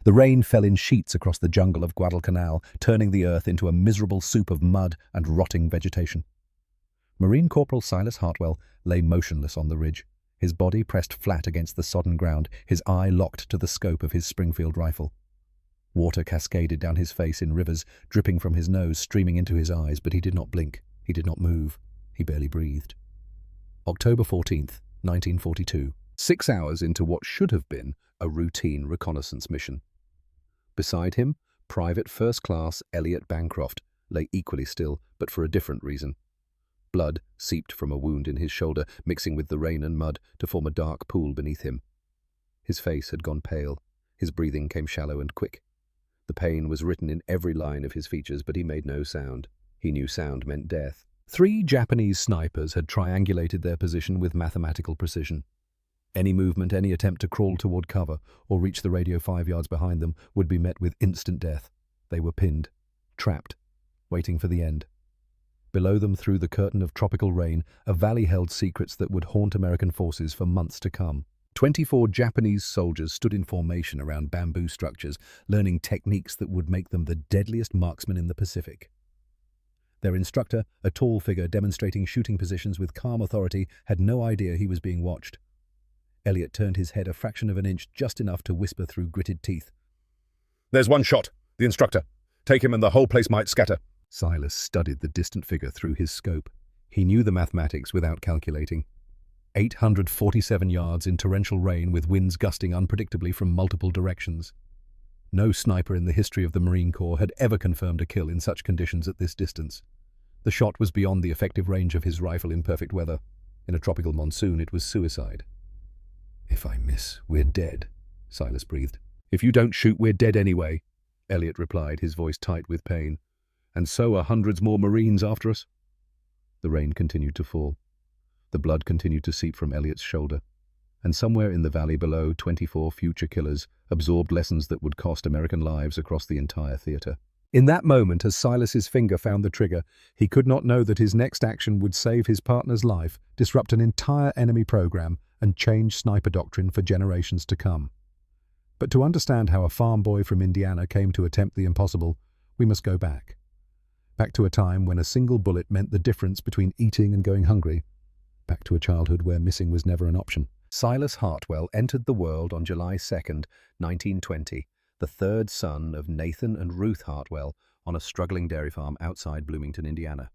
The rain fell in sheets across the jungle of Guadalcanal, turning the earth into a miserable soup of mud and rotting vegetation. Marine Corporal Silas Hartwell lay motionless on the ridge, his body pressed flat against the sodden ground, his eye locked to the scope of his Springfield rifle. Water cascaded down his face in rivers, dripping from his nose, streaming into his eyes, but he did not blink, he did not move, he barely breathed. October 14th, 1942, 6 hours into what should have been a routine reconnaissance mission. Beside him, Private First Class Elliot Bancroft lay equally still, but for a different reason. Blood seeped from a wound in his shoulder, mixing with the rain and mud to form a dark pool beneath him. His face had gone pale, his breathing came shallow and quick. The pain was written in every line of his features, but he made no sound. He knew sound meant death. 3 Japanese snipers had triangulated their position with mathematical precision. Any movement, any attempt to crawl toward cover or reach the radio 5 yards behind them would be met with instant death. They were pinned, trapped, waiting for the end. Below them, through the curtain of tropical rain, a valley held secrets that would haunt American forces for months to come. 24 Japanese soldiers stood in formation around bamboo structures, learning techniques that would make them the deadliest marksmen in the Pacific. Their instructor, a tall figure demonstrating shooting positions with calm authority, had no idea he was being watched. Elliot turned his head a fraction of an inch, just enough to whisper through gritted teeth. "There's one shot, the instructor. Take him and the whole place might scatter." Silas studied the distant figure through his scope. He knew the mathematics without calculating. 847 yards in torrential rain with winds gusting unpredictably from multiple directions. No sniper in the history of the Marine Corps had ever confirmed a kill in such conditions at this distance. The shot was beyond the effective range of his rifle in perfect weather. In a tropical monsoon, it was suicide. "If I miss, we're dead," Silas breathed. "If you don't shoot, we're dead anyway," Elliot replied, his voice tight with pain. "And so are hundreds more Marines after us." The rain continued to fall. The blood continued to seep from Elliot's shoulder. And somewhere in the valley below, 24 future killers absorbed lessons that would cost American lives across the entire theater. In that moment, as Silas's finger found the trigger, he could not know that his next action would save his partner's life, disrupt an entire enemy program, and change sniper doctrine for generations to come. But to understand how a farm boy from Indiana came to attempt the impossible, we must go back. Back to a time when a single bullet meant the difference between eating and going hungry. Back to a childhood where missing was never an option. Silas Hartwell entered the world on July 2nd, 1920, the third son of Nathan and Ruth Hartwell on a struggling dairy farm outside Bloomington, Indiana.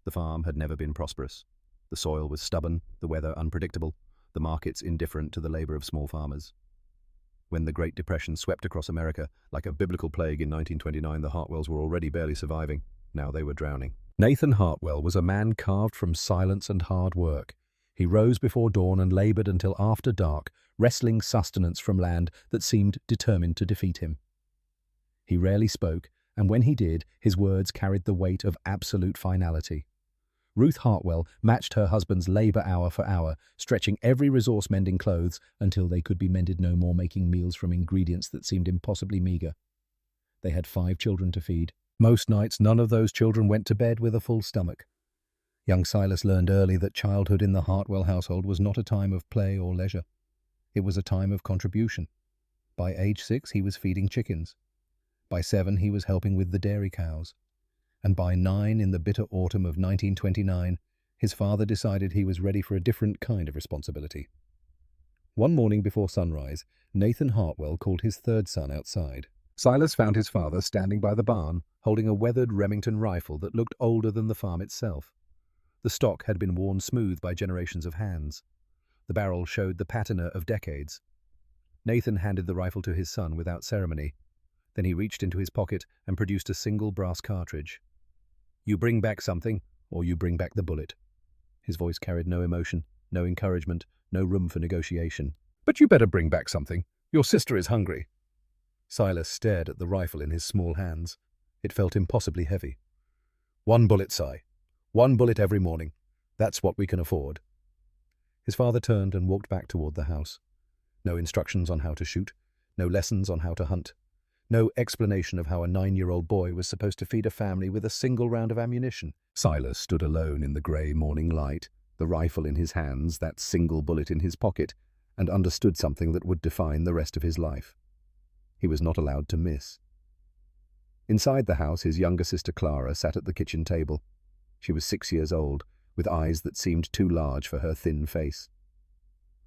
The farm had never been prosperous. The soil was stubborn, the weather unpredictable, the markets indifferent to the labor of small farmers. When the Great Depression swept across America like a biblical plague in 1929, the Hartwells were already barely surviving. Now they were drowning. Nathan Hartwell was a man carved from silence and hard work. He rose before dawn and labored until after dark, wresting sustenance from land that seemed determined to defeat him. He rarely spoke, and when he did, his words carried the weight of absolute finality. Ruth Hartwell matched her husband's labor hour for hour, stretching every resource mending clothes until they could be mended no more, making meals from ingredients that seemed impossibly meager. They had 5 children to feed. Most nights, none of those children went to bed with a full stomach. Young Silas learned early that childhood in the Hartwell household was not a time of play or leisure. It was a time of contribution. By age 6, he was feeding chickens. By 7, he was helping with the dairy cows. And by 9, in the bitter autumn of 1929, his father decided he was ready for a different kind of responsibility. One morning before sunrise, Nathan Hartwell called his third son outside. Silas found his father standing by the barn, holding a weathered Remington rifle that looked older than the farm itself. The stock had been worn smooth by generations of hands. The barrel showed the patina of decades. Nathan handed the rifle to his son without ceremony. Then he reached into his pocket and produced a single brass cartridge. "You bring back something, or you bring back the bullet." His voice carried no emotion, no encouragement, no room for negotiation. "But you better bring back something. Your sister is hungry." Silas stared at the rifle in his small hands. It felt impossibly heavy. "1 bullet, Si. 1 bullet every morning. That's what we can afford." His father turned and walked back toward the house. No instructions on how to shoot, no lessons on how to hunt, no explanation of how a 9-year-old boy was supposed to feed a family with a single round of ammunition. Silas stood alone in the grey morning light, the rifle in his hands, that single bullet in his pocket, and understood something that would define the rest of his life. He was not allowed to miss. Inside the house, his younger sister Clara sat at the kitchen table. She was 6 years old, with eyes that seemed too large for her thin face.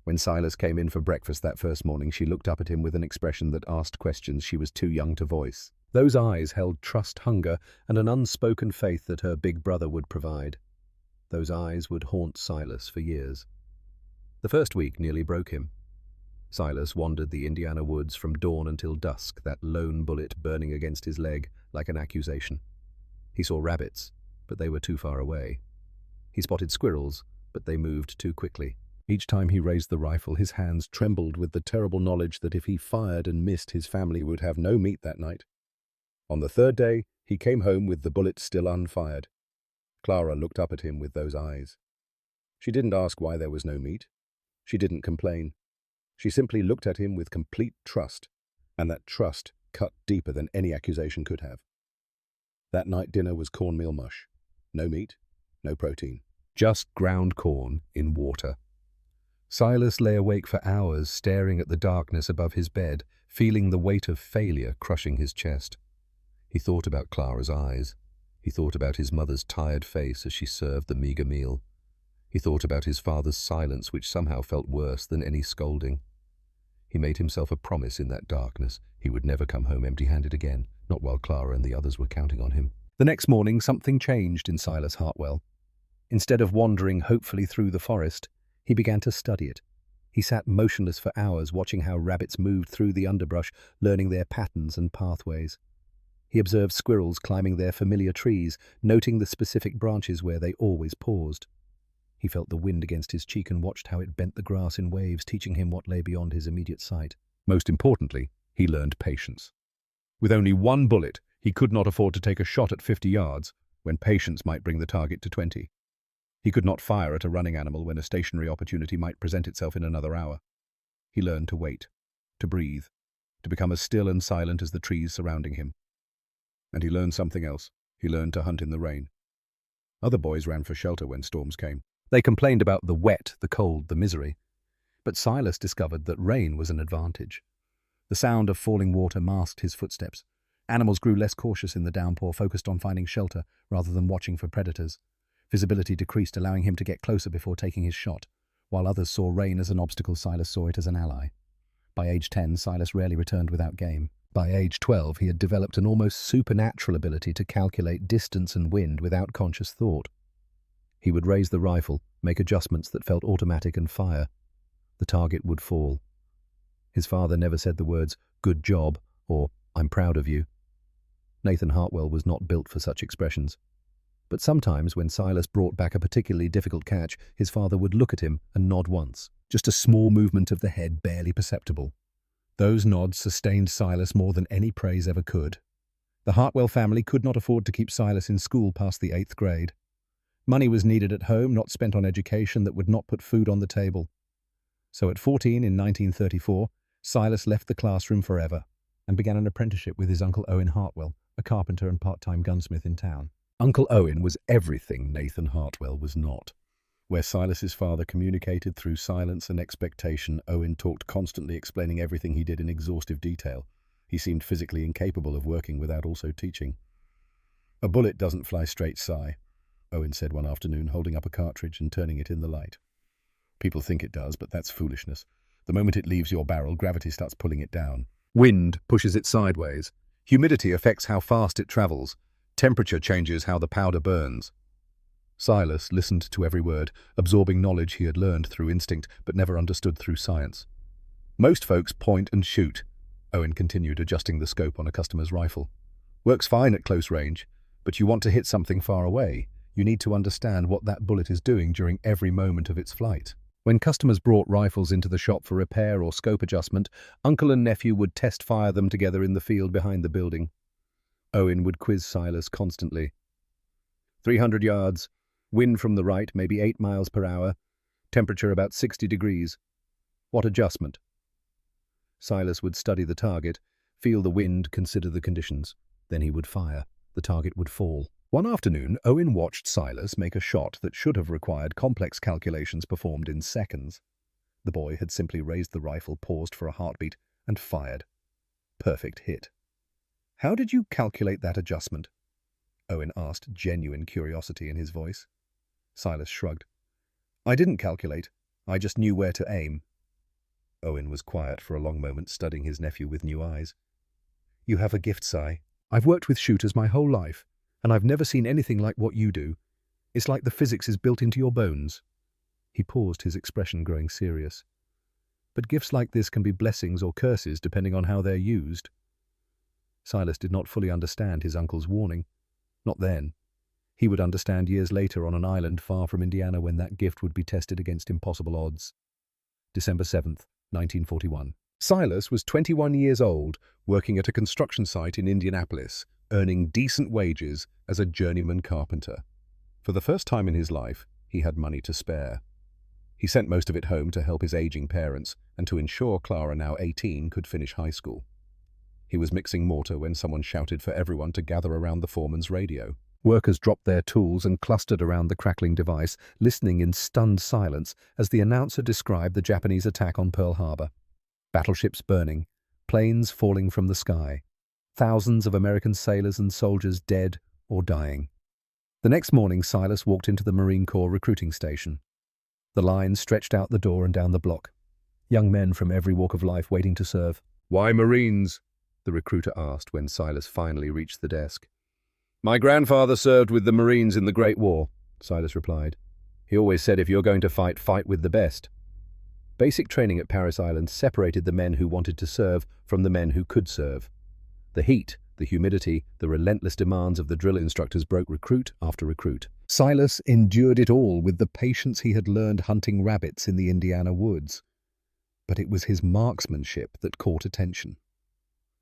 When Silas came in for breakfast that first morning, she looked up at him with an expression that asked questions she was too young to voice. Those eyes held trust, hunger, and an unspoken faith that her big brother would provide. Those eyes would haunt Silas for years. The first week nearly broke him. Silas wandered the Indiana woods from dawn until dusk, that lone bullet burning against his leg like an accusation. He saw rabbits, but they were too far away. He spotted squirrels, but they moved too quickly. Each time he raised the rifle, his hands trembled with the terrible knowledge that if he fired and missed, his family would have no meat that night. On the third day, he came home with the bullet still unfired. Clara looked up at him with those eyes. She didn't ask why there was no meat. She didn't complain. She simply looked at him with complete trust, and that trust cut deeper than any accusation could have. That night dinner was cornmeal mush. No meat, no protein. Just ground corn in water. Silas lay awake for hours, staring at the darkness above his bed, feeling the weight of failure crushing his chest. He thought about Clara's eyes. He thought about his mother's tired face as she served the meager meal. He thought about his father's silence, which somehow felt worse than any scolding. He made himself a promise in that darkness. He would never come home empty-handed again, not while Clara and the others were counting on him. The next morning, something changed in Silas Hartwell. Instead of wandering hopefully through the forest, he began to study it. He sat motionless for hours, watching how rabbits moved through the underbrush, learning their patterns and pathways. He observed squirrels climbing their familiar trees, noting the specific branches where they always paused. He felt the wind against his cheek and watched how it bent the grass in waves, teaching him what lay beyond his immediate sight. Most importantly, he learned patience. With only one bullet, he could not afford to take a shot at 50 yards, when patience might bring the target to 20. He could not fire at a running animal when a stationary opportunity might present itself in another hour. He learned to wait, to breathe, to become as still and silent as the trees surrounding him. And he learned something else. He learned to hunt in the rain. Other boys ran for shelter when storms came. They complained about the wet, the cold, the misery. But Silas discovered that rain was an advantage. The sound of falling water masked his footsteps. Animals grew less cautious in the downpour, focused on finding shelter rather than watching for predators. Visibility decreased, allowing him to get closer before taking his shot. While others saw rain as an obstacle, Silas saw it as an ally. By age 10, Silas rarely returned without game. By age 12, he had developed an almost supernatural ability to calculate distance and wind without conscious thought. He would raise the rifle, make adjustments that felt automatic, and fire. The target would fall. His father never said the words, "good job," or "I'm proud of you." Nathan Hartwell was not built for such expressions. But sometimes, when Silas brought back a particularly difficult catch, his father would look at him and nod once, just a small movement of the head, barely perceptible. Those nods sustained Silas more than any praise ever could. The Hartwell family could not afford to keep Silas in school past the 8th grade. Money was needed at home, not spent on education that would not put food on the table. So at 14 in 1934, Silas left the classroom forever and began an apprenticeship with his Uncle Owen Hartwell, a carpenter and part-time gunsmith in town. Uncle Owen was everything Nathan Hartwell was not. Where Silas's father communicated through silence and expectation, Owen talked constantly, explaining everything he did in exhaustive detail. He seemed physically incapable of working without also teaching. "A bullet doesn't fly straight, Si," Owen said one afternoon, holding up a cartridge and turning it in the light. "People think it does, but that's foolishness. The moment it leaves your barrel, gravity starts pulling it down. Wind pushes it sideways. Humidity affects how fast it travels. Temperature changes how the powder burns." Silas listened to every word, absorbing knowledge he had learned through instinct but never understood through science. "Most folks point and shoot," Owen continued, adjusting the scope on a customer's rifle. "Works fine at close range, but you want to hit something far away. You need to understand what that bullet is doing during every moment of its flight." When customers brought rifles into the shop for repair or scope adjustment, uncle and nephew would test fire them together in the field behind the building. Owen would quiz Silas constantly. 300 yards, wind from the right, maybe 8 miles per hour, temperature about 60 degrees. What adjustment? Silas would study the target, feel the wind, consider the conditions. Then he would fire. The target would fall. One afternoon, Owen watched Silas make a shot that should have required complex calculations performed in seconds. The boy had simply raised the rifle, paused for a heartbeat, and fired. perfect hit. How did you calculate that adjustment? Owen asked, genuine curiosity in his voice. Silas shrugged. I didn't calculate. I just knew where to aim. Owen was quiet for a long moment, studying his nephew with new eyes. You have a gift, Si. I've worked with shooters my whole life, and I've never seen anything like what you do. It's like the physics is built into your bones. He paused, his expression growing serious. But gifts like this can be blessings or curses depending on how they're used. Silas did not fully understand his uncle's warning. Not then. He would understand years later on an island far from Indiana when that gift would be tested against impossible odds. December 7th, 1941. Silas was 21 years old, working at a construction site in Indianapolis, earning decent wages as a journeyman carpenter. For the first time in his life, he had money to spare. He sent most of it home to help his aging parents and to ensure Clara, now 18, could finish high school. He was mixing mortar when someone shouted for everyone to gather around the foreman's radio. Workers dropped their tools and clustered around the crackling device, listening in stunned silence as the announcer described the Japanese attack on Pearl Harbor. Battleships burning, planes falling from the sky, thousands of American sailors and soldiers dead or dying. The next morning, Silas walked into the Marine Corps recruiting station. The line stretched out the door and down the block. Young men from every walk of life waiting to serve. "Why Marines?" the recruiter asked when Silas finally reached the desk. "My grandfather served with the Marines in the Great War," Silas replied. "He always said if you're going to fight, fight with the best." Basic training at Parris Island separated the men who wanted to serve from the men who could serve. The heat, the humidity, the relentless demands of the drill instructors broke recruit after recruit. Silas endured it all with the patience he had learned hunting rabbits in the Indiana woods. But it was his marksmanship that caught attention.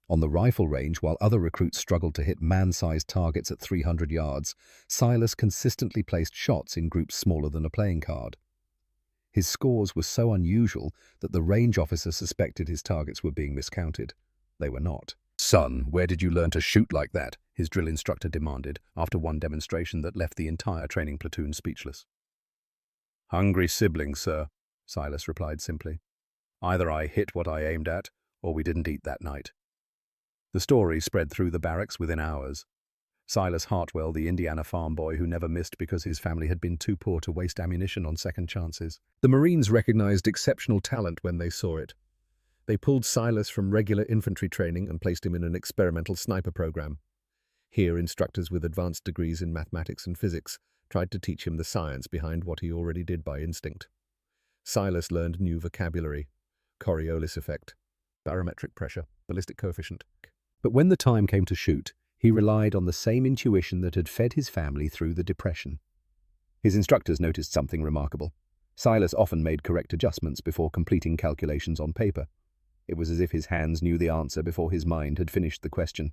On the rifle range, while other recruits struggled to hit man-sized targets at 300 yards, Silas consistently placed shots in groups smaller than a playing card. His scores were so unusual that the range officer suspected his targets were being miscounted. They were not. "Son, where did you learn to shoot like that?" his drill instructor demanded after one demonstration that left the entire training platoon speechless. "Hungry siblings, sir," Silas replied simply. "Either I hit what I aimed at, or we didn't eat that night." The story spread through the barracks within hours. Silas Hartwell, the Indiana farm boy who never missed because his family had been too poor to waste ammunition on second chances. The Marines recognized exceptional talent when they saw it. They pulled Silas from regular infantry training and placed him in an experimental sniper program. Here, instructors with advanced degrees in mathematics and physics tried to teach him the science behind what he already did by instinct. Silas learned new vocabulary: Coriolis effect, barometric pressure, ballistic coefficient. But when the time came to shoot, he relied on the same intuition that had fed his family through the Depression. His instructors noticed something remarkable. Silas often made correct adjustments before completing calculations on paper. It was as if his hands knew the answer before his mind had finished the question.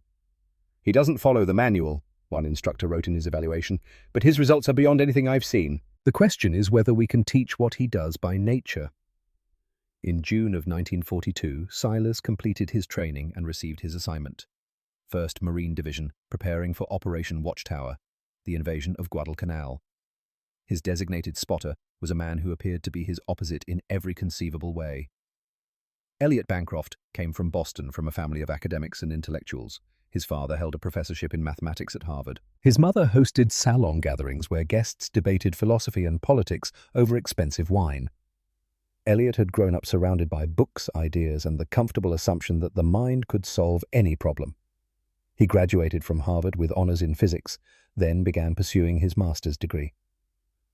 "He doesn't follow the manual," one instructor wrote in his evaluation, "but his results are beyond anything I've seen." The question is whether we can teach what he does by nature. In June of 1942, Silas completed his training and received his assignment. 1st Marine Division, preparing for Operation Watchtower, the invasion of Guadalcanal. His designated spotter was a man who appeared to be his opposite in every conceivable way. Elliot Bancroft came from Boston from a family of academics and intellectuals. His father held a professorship in mathematics at Harvard. His mother hosted salon gatherings where guests debated philosophy and politics over expensive wine. Elliot had grown up surrounded by books, ideas, and the comfortable assumption that the mind could solve any problem. He graduated from Harvard with honors in physics, then began pursuing his master's degree.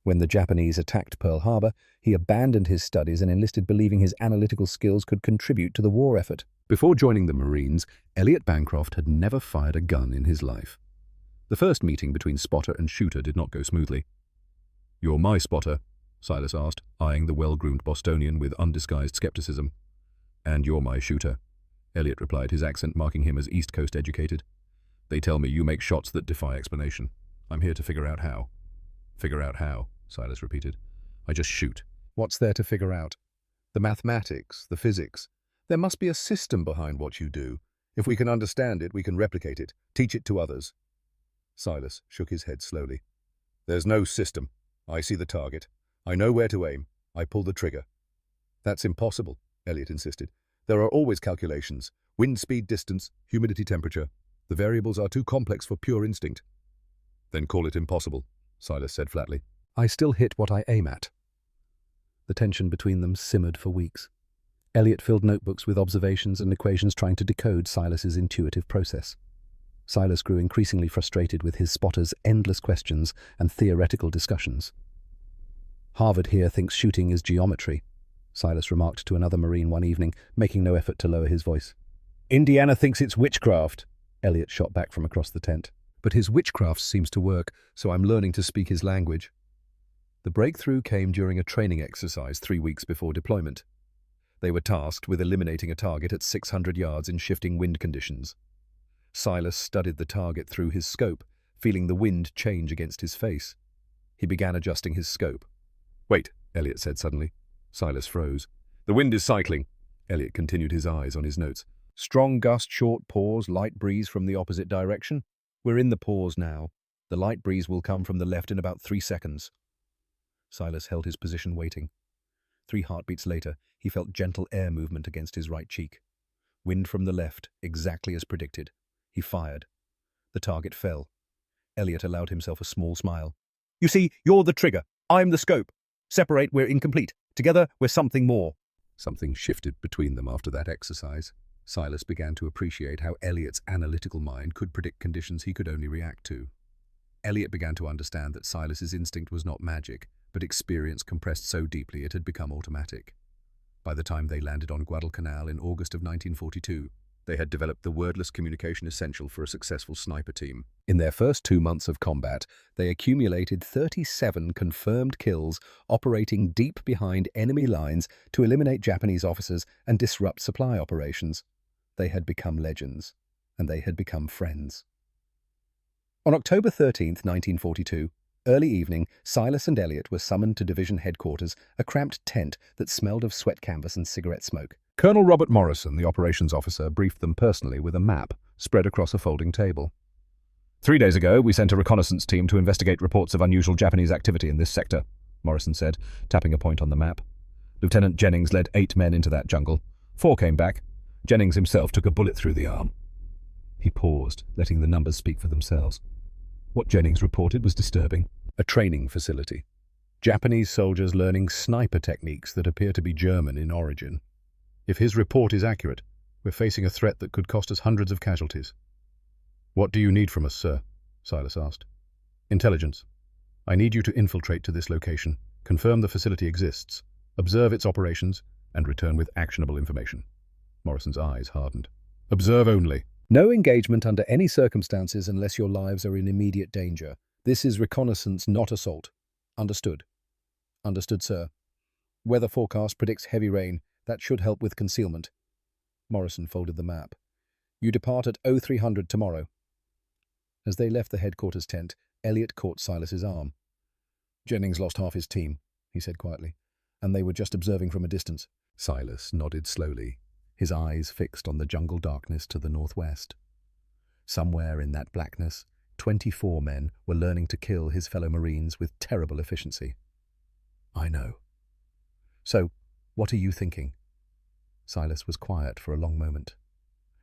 When the Japanese attacked Pearl Harbor, he abandoned his studies and enlisted, believing his analytical skills could contribute to the war effort. Before joining the Marines, Elliot Bancroft had never fired a gun in his life. The first meeting between spotter and shooter did not go smoothly. "You're my spotter?" Silas asked, eyeing the well-groomed Bostonian with undisguised skepticism. "And you're my shooter," Elliot replied, his accent marking him as East Coast educated. "They tell me you make shots that defy explanation. I'm here to figure out how." "Figure out how," Silas repeated. "I just shoot." "What's there to figure out?" "The mathematics, the physics. There must be a system behind what you do. If we can understand it, we can replicate it, teach it to others." Silas shook his head slowly. "There's no system. I see the target. I know where to aim. I pull the trigger." "That's impossible," Elliot insisted. "There are always calculations. Wind speed, distance, humidity, temperature. The variables are too complex for pure instinct. Then call it impossible, Silas said flatly. I still hit what I aim at. The tension between them simmered for weeks. Elliot filled notebooks with observations and equations trying to decode Silas's intuitive process. Silas grew increasingly frustrated with his spotter's endless questions and theoretical discussions. Harvard here thinks shooting is geometry, Silas remarked to another Marine one evening, making no effort to lower his voice. Indiana thinks it's witchcraft, Elliot shot back from across the tent. But his witchcraft seems to work, so I'm learning to speak his language. The breakthrough came during a training exercise 3 weeks before deployment. They were tasked with eliminating a target at 600 yards in shifting wind conditions. Silas studied the target through his scope, feeling the wind change against his face. He began adjusting his scope. Wait, Elliot said suddenly. Silas froze. The wind is cycling. Elliot continued, his eyes on his notes. Strong gust, short pause, light breeze from the opposite direction. We're in the pause now. The light breeze will come from the left in about 3 seconds. Silas held his position waiting. 3 heartbeats later, he felt gentle air movement against his right cheek. Wind from the left, exactly as predicted. He fired. The target fell. Elliot allowed himself a small smile. You see, you're the trigger. I'm the scope. Separate, we're incomplete. Together, we're something more. Something shifted between them after that exercise. Silas began to appreciate how Elliot's analytical mind could predict conditions he could only react to. Elliot began to understand that Silas's instinct was not magic, but experience compressed so deeply it had become automatic. By the time they landed on Guadalcanal in August of 1942, they had developed the wordless communication essential for a successful sniper team. In their first 2 months of combat, they accumulated 37 confirmed kills, operating deep behind enemy lines to eliminate Japanese officers and disrupt supply operations. They had become legends, and they had become friends. On October 13th, 1942, early evening, Silas and Elliot were summoned to division headquarters, a cramped tent that smelled of sweat canvas and cigarette smoke. Colonel Robert Morrison, the operations officer, briefed them personally with a map spread across a folding table. 3 days ago, we sent a reconnaissance team to investigate reports of unusual Japanese activity in this sector, Morrison said, tapping a point on the map. Lieutenant Jennings led 8 men into that jungle. 4 came back. Jennings himself took a bullet through the arm. He paused, letting the numbers speak for themselves. What Jennings reported was disturbing. A training facility. Japanese soldiers learning sniper techniques that appear to be German in origin. If his report is accurate, we're facing a threat that could cost us hundreds of casualties. What do you need from us, sir? Silas asked. Intelligence. I need you to infiltrate to this location, confirm the facility exists, observe its operations, and return with actionable information. Morrison's eyes hardened. Observe only. No engagement under any circumstances unless your lives are in immediate danger. This is reconnaissance, not assault. Understood. Understood, sir. Weather forecast predicts heavy rain. That should help with concealment. Morrison folded the map. You depart at 0300 tomorrow. As they left the headquarters tent, Elliot caught Silas's arm. Jennings lost half his team, he said quietly, and they were just observing from a distance. Silas nodded slowly, his eyes fixed on the jungle darkness to the northwest. Somewhere in that blackness, 24 men were learning to kill his fellow Marines with terrible efficiency. I know. So, what are you thinking? Silas was quiet for a long moment.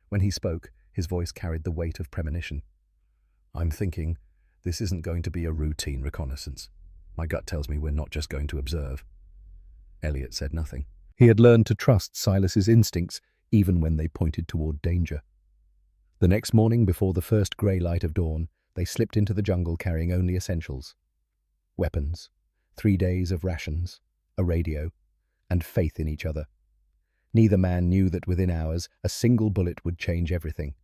When he spoke, his voice carried the weight of premonition. I'm thinking this isn't going to be a routine reconnaissance. My gut tells me we're not just going to observe. Elliot said nothing. He had learned to trust Silas's instincts even when they pointed toward danger. The next morning, before the first grey light of dawn, they slipped into the jungle carrying only essentials. Weapons, 3 days of rations, a radio, and faith in each other. Neither man knew that within hours a single bullet would change everything,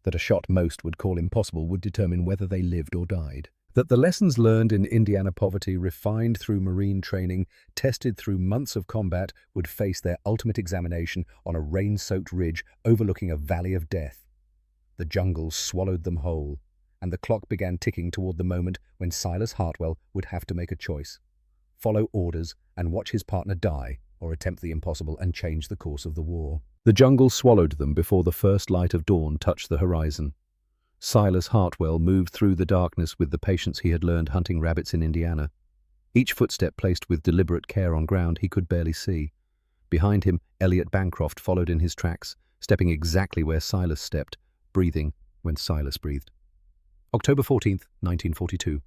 that a shot most would call impossible would determine whether they lived or died, that the lessons learned in Indiana poverty, refined through Marine training, tested through months of combat, would face their ultimate examination on a rain-soaked ridge overlooking a valley of death. The jungle swallowed them whole, and the clock began ticking toward the moment when Silas Hartwell would have to make a choice: follow orders and watch his partner die, or attempt the impossible and change the course of the war. The jungle swallowed them before the first light of dawn touched the horizon. Silas Hartwell moved through the darkness with the patience he had learned hunting rabbits in Indiana. Each footstep placed with deliberate care on ground he could barely see. Behind him, Elliot Bancroft followed in his tracks, stepping exactly where Silas stepped, breathing when Silas breathed. October 14th, 1942,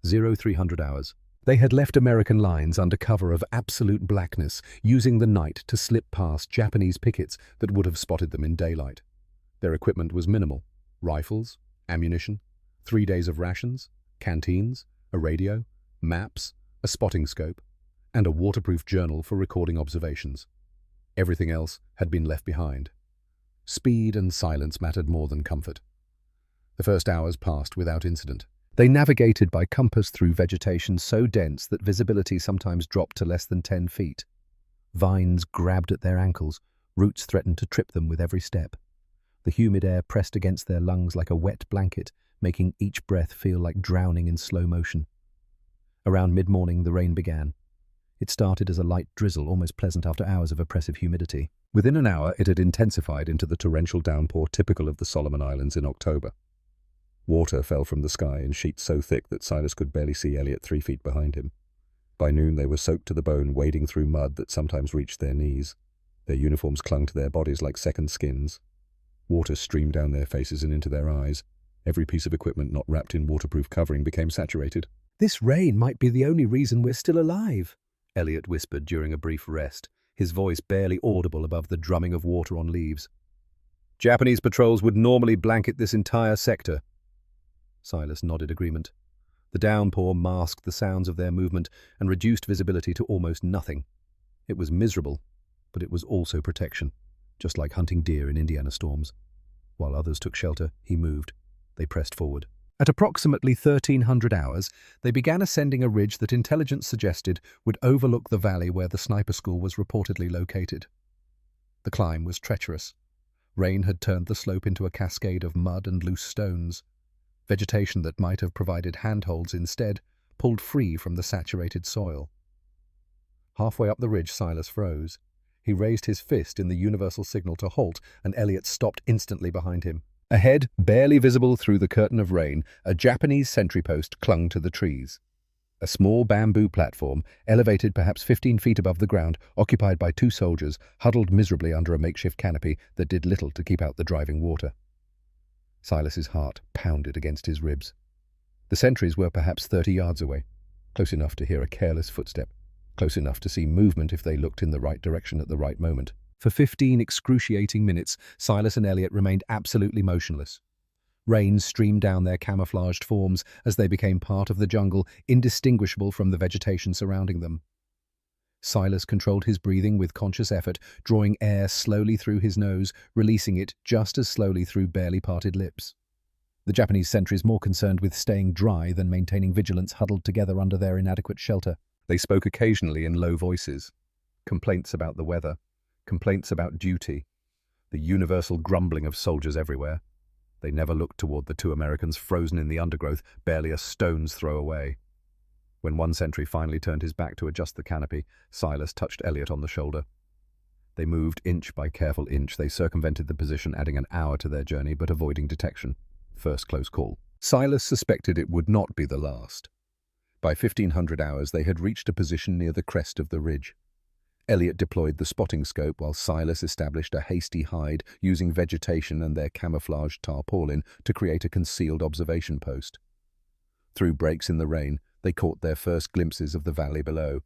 0300 hours. They had left American lines under cover of absolute blackness, using the night to slip past Japanese pickets that would have spotted them in daylight. Their equipment was minimal: rifles, ammunition, 3 days of rations, canteens, a radio, maps, a spotting scope, and a waterproof journal for recording observations. Everything else had been left behind. Speed and silence mattered more than comfort. The first hours passed without incident. They navigated by compass through vegetation so dense that visibility sometimes dropped to less than 10 feet. Vines grabbed at their ankles, roots threatened to trip them with every step. The humid air pressed against their lungs like a wet blanket, making each breath feel like drowning in slow motion. Around mid-morning, the rain began. It started as a light drizzle, almost pleasant after hours of oppressive humidity. Within an hour, it had intensified into the torrential downpour typical of the Solomon Islands in October. Water fell from the sky in sheets so thick that Silas could barely see Elliot 3 feet behind him. By noon, they were soaked to the bone, wading through mud that sometimes reached their knees. Their uniforms clung to their bodies like second skins. Water streamed down their faces and into their eyes. Every piece of equipment not wrapped in waterproof covering became saturated. "This rain might be the only reason we're still alive," Elliot whispered during a brief rest, his voice barely audible above the drumming of water on leaves. "Japanese patrols would normally blanket this entire sector." Silas nodded agreement. The downpour masked the sounds of their movement and reduced visibility to almost nothing. It was miserable, but it was also protection, just like hunting deer in Indiana storms. While others took shelter, he moved. They pressed forward. At approximately 1300 hours, they began ascending a ridge that intelligence suggested would overlook the valley where the sniper school was reportedly located. The climb was treacherous. Rain had turned the slope into a cascade of mud and loose stones. Vegetation that might have provided handholds instead pulled free from the saturated soil. Halfway up the ridge, Silas froze. He raised his fist in the universal signal to halt, and Elliot stopped instantly behind him. Ahead, barely visible through the curtain of rain, a Japanese sentry post clung to the trees. A small bamboo platform, elevated perhaps 15 feet above the ground, occupied by 2 soldiers, huddled miserably under a makeshift canopy that did little to keep out the driving water. Silas's heart pounded against his ribs. The sentries were perhaps 30 yards away, close enough to hear a careless footstep, close enough to see movement if they looked in the right direction at the right moment. For 15 excruciating minutes, Silas and Elliot remained absolutely motionless. Rain streamed down their camouflaged forms as they became part of the jungle, indistinguishable from the vegetation surrounding them. Silas controlled his breathing with conscious effort, drawing air slowly through his nose, releasing it just as slowly through barely parted lips. The Japanese sentries, more concerned with staying dry than maintaining vigilance, huddled together under their inadequate shelter. They spoke occasionally in low voices. Complaints about the weather, complaints about duty, the universal grumbling of soldiers everywhere. They never looked toward the 2 Americans frozen in the undergrowth, barely a stone's throw away. When one sentry finally turned his back to adjust the canopy, Silas touched Elliot on the shoulder. They moved inch by careful inch. They circumvented the position, adding an hour to their journey, but avoiding detection. First close call. Silas suspected it would not be the last. By 1500 hours, they had reached a position near the crest of the ridge. Elliot deployed the spotting scope while Silas established a hasty hide using vegetation and their camouflaged tarpaulin to create a concealed observation post. Through breaks in the rain, they caught their first glimpses of the valley below.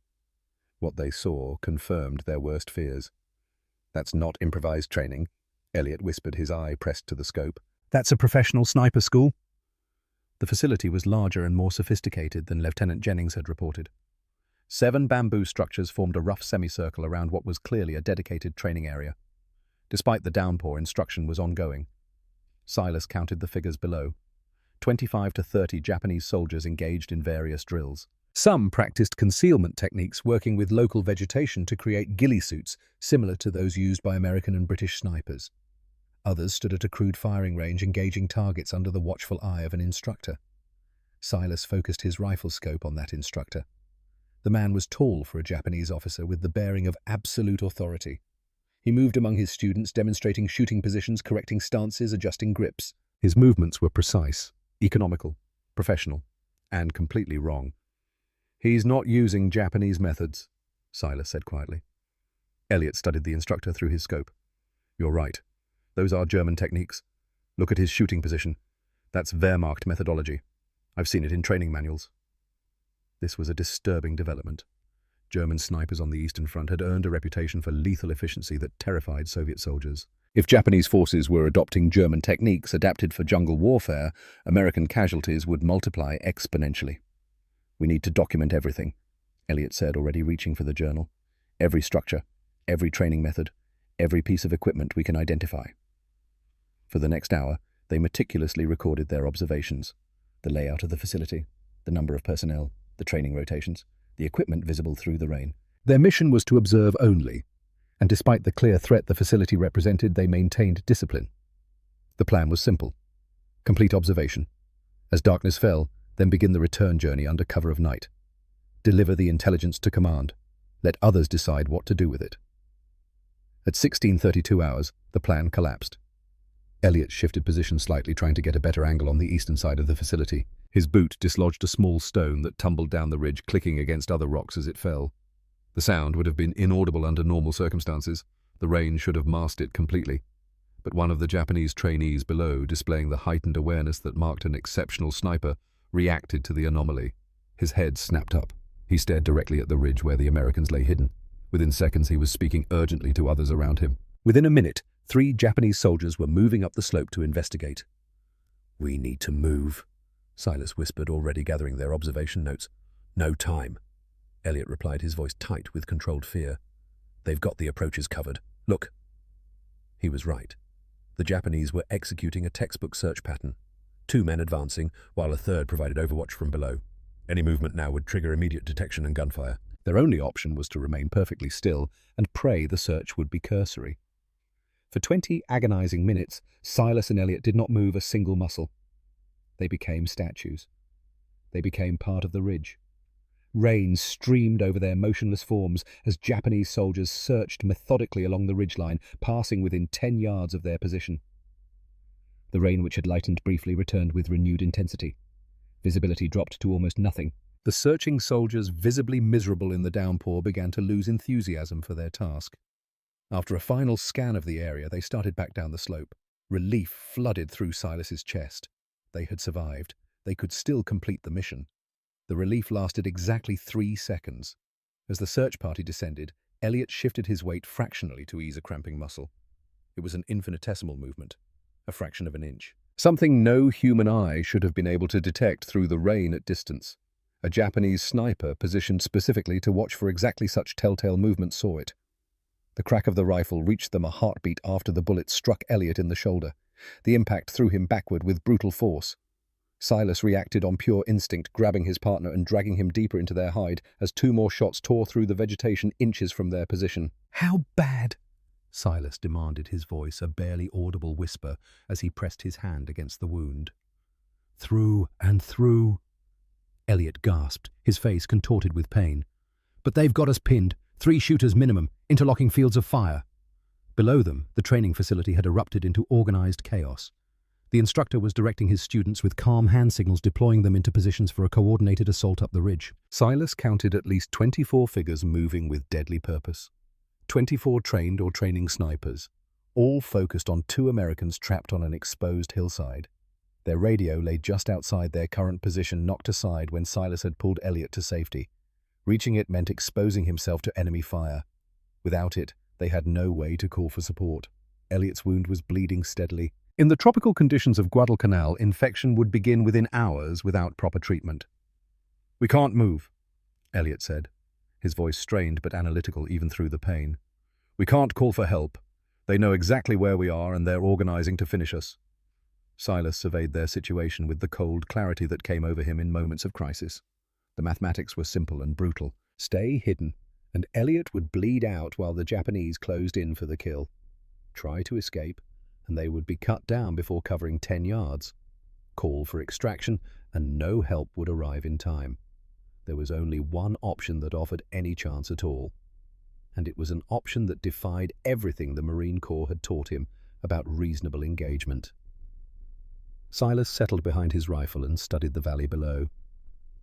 What they saw confirmed their worst fears. "That's not improvised training," Elliot whispered, his eye pressed to the scope. "That's a professional sniper school." The facility was larger and more sophisticated than Lieutenant Jennings had reported. 7 bamboo structures formed a rough semicircle around what was clearly a dedicated training area. Despite the downpour, instruction was ongoing. Silas counted the figures below. 25 to 30 Japanese soldiers engaged in various drills. Some practiced concealment techniques, working with local vegetation to create ghillie suits similar to those used by American and British snipers. Others stood at a crude firing range, engaging targets under the watchful eye of an instructor. Silas focused his rifle scope on that instructor. The man was tall for a Japanese officer, with the bearing of absolute authority. He moved among his students, demonstrating shooting positions, correcting stances, adjusting grips. His movements were precise, economical, professional, and completely wrong. "He's not using Japanese methods," Silas said quietly. Elliot studied the instructor through his scope. "You're right. Those are German techniques. Look at his shooting position. That's Wehrmacht methodology. I've seen it in training manuals. This was a disturbing development. German snipers on the Eastern Front had earned a reputation for lethal efficiency that terrified Soviet soldiers. If Japanese forces were adopting German techniques adapted for jungle warfare, American casualties would multiply exponentially. "We need to document everything," Elliot said, already reaching for the journal. "Every structure, every training method, every piece of equipment we can identify." For the next hour, they meticulously recorded their observations: the layout of the facility, the number of personnel, the training rotations, the equipment visible through the rain. Their mission was to observe only, and despite the clear threat the facility represented, they maintained discipline. The plan was simple: complete observation. As darkness fell, then begin the return journey under cover of night. Deliver the intelligence to command. Let others decide what to do with it. At 16:32 hours, the plan collapsed. Elliot shifted position slightly, trying to get a better angle on the eastern side of the facility. His boot dislodged a small stone that tumbled down the ridge, clicking against other rocks as it fell. The sound would have been inaudible under normal circumstances. The rain should have masked it completely. But one of the Japanese trainees below, displaying the heightened awareness that marked an exceptional sniper, reacted to the anomaly. His head snapped up. He stared directly at the ridge where the Americans lay hidden. Within seconds, he was speaking urgently to others around him. Within a minute, 3 Japanese soldiers were moving up the slope to investigate. "We need to move," Silas whispered, already gathering their observation notes. "No time," Elliot replied, his voice tight with controlled fear. "They've got the approaches covered. Look." He was right. The Japanese were executing a textbook search pattern. 2 men advancing, while a third provided overwatch from below. Any movement now would trigger immediate detection and gunfire. Their only option was to remain perfectly still and pray the search would be cursory. For 20 agonizing minutes, Silas and Elliot did not move a single muscle. They became statues. They became part of the ridge. Rain streamed over their motionless forms as Japanese soldiers searched methodically along the ridgeline, passing within 10 yards of their position. The rain, which had lightened briefly, returned with renewed intensity. Visibility dropped to almost nothing. The searching soldiers, visibly miserable in the downpour, began to lose enthusiasm for their task. After a final scan of the area, they started back down the slope. Relief flooded through Silas's chest. They had survived. They could still complete the mission. The relief lasted exactly 3 seconds. As the search party descended, Elliot shifted his weight fractionally to ease a cramping muscle. It was an infinitesimal movement, a fraction of an inch. Something no human eye should have been able to detect through the rain at distance. A Japanese sniper positioned specifically to watch for exactly such telltale movements saw it. The crack of the rifle reached them a heartbeat after the bullet struck Elliot in the shoulder. The impact threw him backward with brutal force. Silas reacted on pure instinct, grabbing his partner and dragging him deeper into their hide as 2 more shots tore through the vegetation inches from their position. "How bad?" Silas demanded, his voice a barely audible whisper as he pressed his hand against the wound. "Through and through," Elliot gasped, his face contorted with pain. "But they've got us pinned. 3 shooters minimum, interlocking fields of fire." Below them, the training facility had erupted into organized chaos. The instructor was directing his students with calm hand signals, deploying them into positions for a coordinated assault up the ridge. Silas counted at least 24 figures moving with deadly purpose. 24 trained or training snipers, all focused on 2 Americans trapped on an exposed hillside. Their radio lay just outside their current position, knocked aside when Silas had pulled Elliot to safety. Reaching it meant exposing himself to enemy fire. Without it, they had no way to call for support. Elliot's wound was bleeding steadily. In the tropical conditions of Guadalcanal, infection would begin within hours without proper treatment. "We can't move," Elliot said, his voice strained but analytical even through the pain. "We can't call for help. They know exactly where we are and they're organizing to finish us." Silas surveyed their situation with the cold clarity that came over him in moments of crisis. The mathematics were simple and brutal. Stay hidden, and Elliot would bleed out while the Japanese closed in for the kill. Try to escape, and they would be cut down before covering 10 yards. Call for extraction, and no help would arrive in time. There was only one option that offered any chance at all, and it was an option that defied everything the Marine Corps had taught him about reasonable engagement. Silas settled behind his rifle and studied the valley below,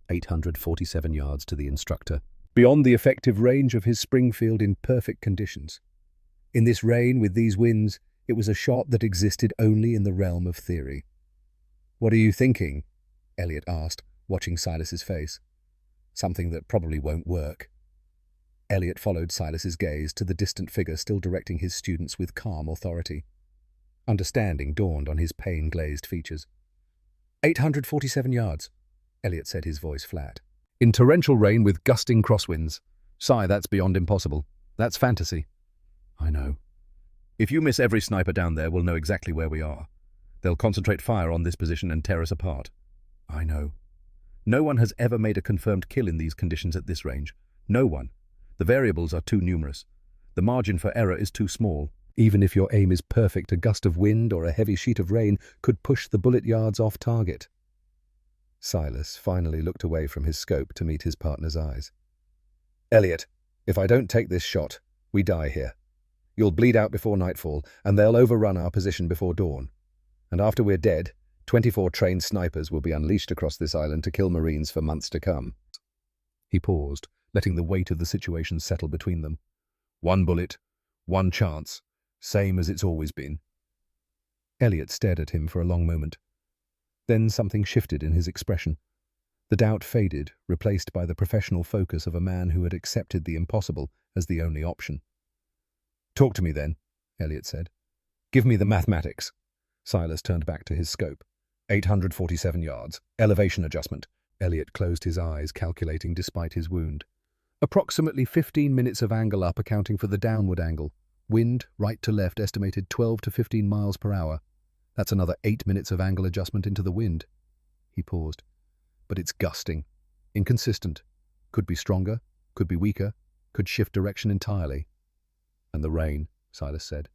847 yards to the instructor, beyond the effective range of his Springfield in perfect conditions. In this rain, with these winds, It was a shot that existed only in the realm of theory. "What are you thinking?" Elliot asked, watching Silas's face. "Something that probably won't work." Elliot followed Silas's gaze to the distant figure still directing his students with calm authority. Understanding dawned on his pain-glazed features. 847 yards, Elliot said, his voice flat. "In torrential rain with gusting crosswinds. That's beyond impossible. That's fantasy." "I know. If you miss every sniper down there, we'll know exactly where we are. They'll concentrate fire on this position and tear us apart." "I know. No one has ever made a confirmed kill in these conditions at this range. No one. The variables are too numerous. The margin for error is too small. Even if your aim is perfect, a gust of wind or a heavy sheet of rain could push the bullet yards off target." Silas finally looked away from his scope to meet his partner's eyes. "Elliot, if I don't take this shot, we die here. You'll bleed out before nightfall, and they'll overrun our position before dawn. And after we're dead, 24 trained snipers will be unleashed across this island to kill Marines for months to come." He paused, letting the weight of the situation settle between them. "One bullet, one chance, same as it's always been." Elliot stared at him for a long moment. Then something shifted in his expression. The doubt faded, replaced by the professional focus of a man who had accepted the impossible as the only option. "Talk to me then," Elliot said. "Give me the mathematics." Silas turned back to his scope. 847 yards. Elevation adjustment. Elliot closed his eyes, calculating despite his wound. Approximately 15 minutes of angle up, accounting for the downward angle. Wind, right to left, estimated 12 to 15 miles per hour. That's another 8 minutes of angle adjustment into the wind. He paused. "But it's gusting. Inconsistent. Could be stronger, could be weaker, could shift direction entirely." "And the rain," Silas said.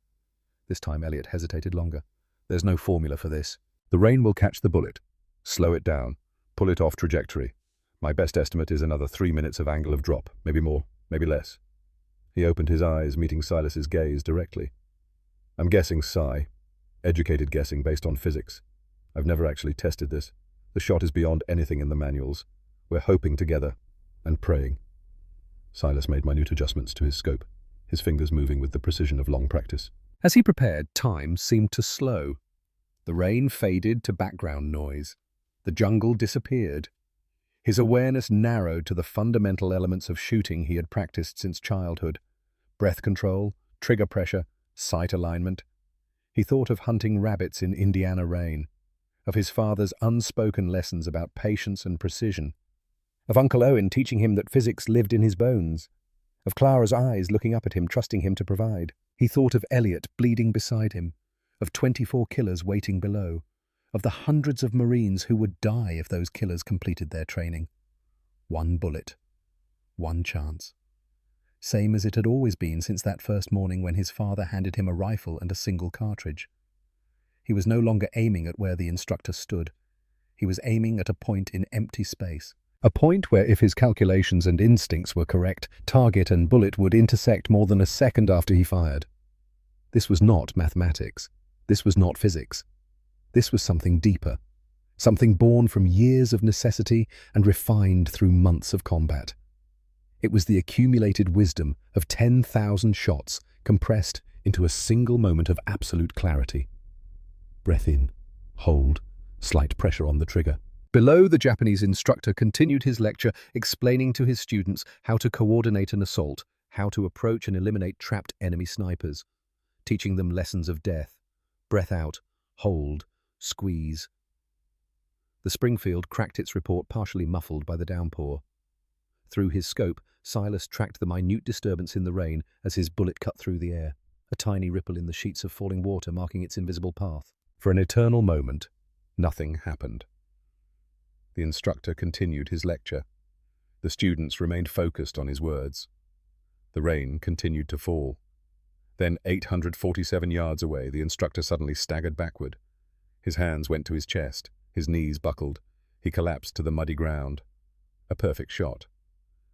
This time Elliot hesitated longer. "There's no formula for this. The rain will catch the bullet, slow it down, pull it off trajectory. My best estimate is another 3 minutes of angle of drop, maybe more, maybe less." He opened his eyes, meeting Silas's gaze directly. "I'm guessing psi. Educated guessing based on physics. I've never actually tested this. The shot is beyond anything in the manuals. We're hoping together and praying." Silas made minute adjustments to his scope, his fingers moving with the precision of long practice. As he prepared, time seemed to slow. The rain faded to background noise. The jungle disappeared. His awareness narrowed to the fundamental elements of shooting he had practiced since childhood. Breath control, trigger pressure, sight alignment. He thought of hunting rabbits in Indiana rain, of his father's unspoken lessons about patience and precision, of Uncle Owen teaching him that physics lived in his bones, of Clara's eyes looking up at him, trusting him to provide. He thought of Elliot bleeding beside him, of 24 killers waiting below, of the hundreds of Marines who would die if those killers completed their training. One bullet. One chance. Same as it had always been since that first morning when his father handed him a rifle and a single cartridge. He was no longer aiming at where the instructor stood. He was aiming at a point in empty space. A point where, if his calculations and instincts were correct, target and bullet would intersect more than a second after he fired. This was not mathematics. This was not physics. This was something deeper, something born from years of necessity and refined through months of combat. It was the accumulated wisdom of 10,000 shots compressed into a single moment of absolute clarity. Breath in, hold, slight pressure on the trigger. Below, the Japanese instructor continued his lecture, explaining to his students how to coordinate an assault, how to approach and eliminate trapped enemy snipers, teaching them lessons of death. Breath out, hold, squeeze. The Springfield cracked its report, partially muffled by the downpour. Through his scope, Silas tracked the minute disturbance in the rain as his bullet cut through the air, a tiny ripple in the sheets of falling water marking its invisible path. For an eternal moment, nothing happened. The instructor continued his lecture. The students remained focused on his words. The rain continued to fall. Then, 847 yards away, the instructor suddenly staggered backward. His hands went to his chest, his knees buckled. He collapsed to the muddy ground. A perfect shot.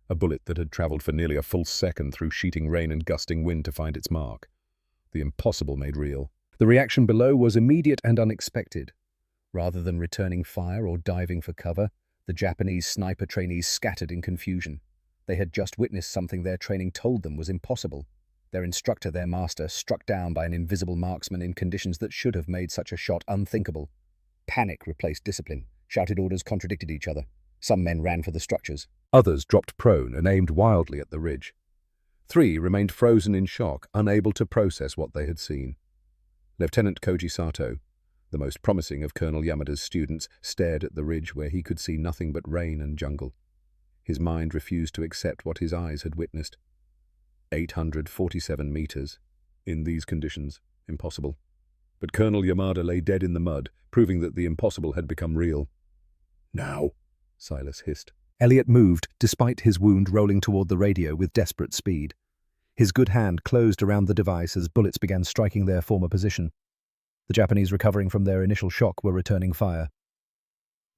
A bullet that had traveled for nearly a full second through sheeting rain and gusting wind to find its mark. The impossible made real. The reaction below was immediate and unexpected. Rather than returning fire or diving for cover, the Japanese sniper trainees scattered in confusion. They had just witnessed something their training told them was impossible. Their instructor, their master, struck down by an invisible marksman in conditions that should have made such a shot unthinkable. Panic replaced discipline. Shouted orders contradicted each other. Some men ran for the structures. Others dropped prone and aimed wildly at the ridge. 3 remained frozen in shock, unable to process what they had seen. Lieutenant Koji Sato, the most promising of Colonel Yamada's students, stared at the ridge where he could see nothing but rain and jungle. His mind refused to accept what his eyes had witnessed. 847 meters. In these conditions, impossible. But Colonel Yamada lay dead in the mud, proving that the impossible had become real. "Now," Silas hissed. Elliot moved, despite his wound rolling toward the radio with desperate speed. His good hand closed around the device as bullets began striking their former position. The Japanese, recovering from their initial shock, were returning fire.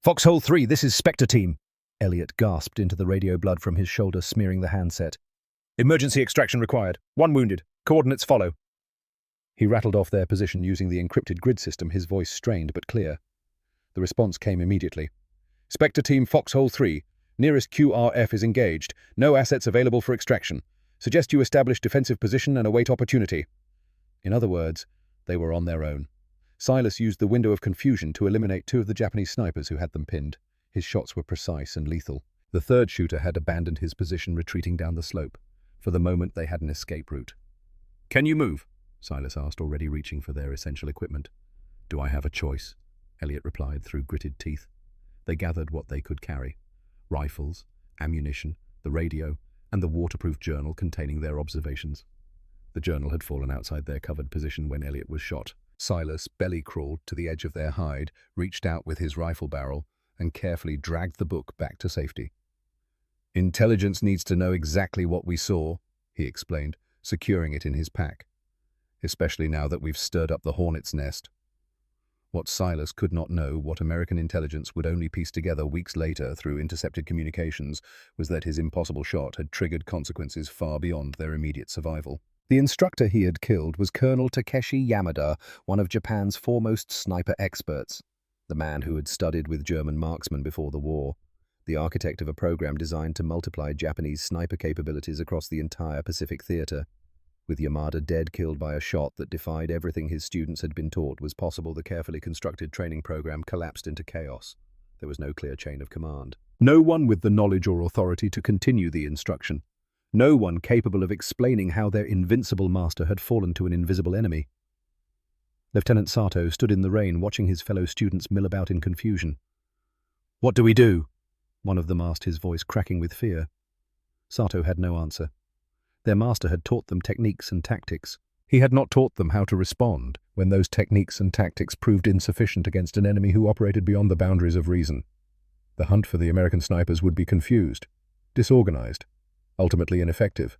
"Foxhole 3, this is Spectre Team," Elliot gasped into the radio, blood from his shoulder smearing the handset. "Emergency extraction required. 1 wounded. Coordinates follow." He rattled off their position using the encrypted grid system, his voice strained but clear. The response came immediately. "Spectre Team, Foxhole 3. Nearest QRF is engaged. No assets available for extraction. Suggest you establish defensive position and await opportunity." In other words, they were on their own. Silas used the window of confusion to eliminate 2 of the Japanese snipers who had them pinned. His shots were precise and lethal. The 3rd shooter had abandoned his position, retreating down the slope. For the moment, they had an escape route. "Can you move?" Silas asked, already reaching for their essential equipment. "Do I have a choice?" Elliot replied through gritted teeth. They gathered what they could carry. Rifles, ammunition, the radio, and the waterproof journal containing their observations. The journal had fallen outside their covered position when Elliot was shot. Silas belly-crawled to the edge of their hide, reached out with his rifle barrel, and carefully dragged the book back to safety. "Intelligence needs to know exactly what we saw," he explained, securing it in his pack. "Especially now that we've stirred up the hornet's nest." What Silas could not know, what American intelligence would only piece together weeks later through intercepted communications, was that his impossible shot had triggered consequences far beyond their immediate survival. The instructor he had killed was Colonel Takeshi Yamada, one of Japan's foremost sniper experts, the man who had studied with German marksmen before the war, the architect of a program designed to multiply Japanese sniper capabilities across the entire Pacific theater. With Yamada dead, killed by a shot that defied everything his students had been taught was possible, the carefully constructed training program collapsed into chaos. There was no clear chain of command. No one with the knowledge or authority to continue the instruction. No one capable of explaining how their invincible master had fallen to an invisible enemy. Lieutenant Sato stood in the rain, watching his fellow students mill about in confusion. "What do we do?" one of them asked, his voice cracking with fear. Sato had no answer. Their master had taught them techniques and tactics. He had not taught them how to respond when those techniques and tactics proved insufficient against an enemy who operated beyond the boundaries of reason. The hunt for the American snipers would be confused, disorganized, ultimately ineffective.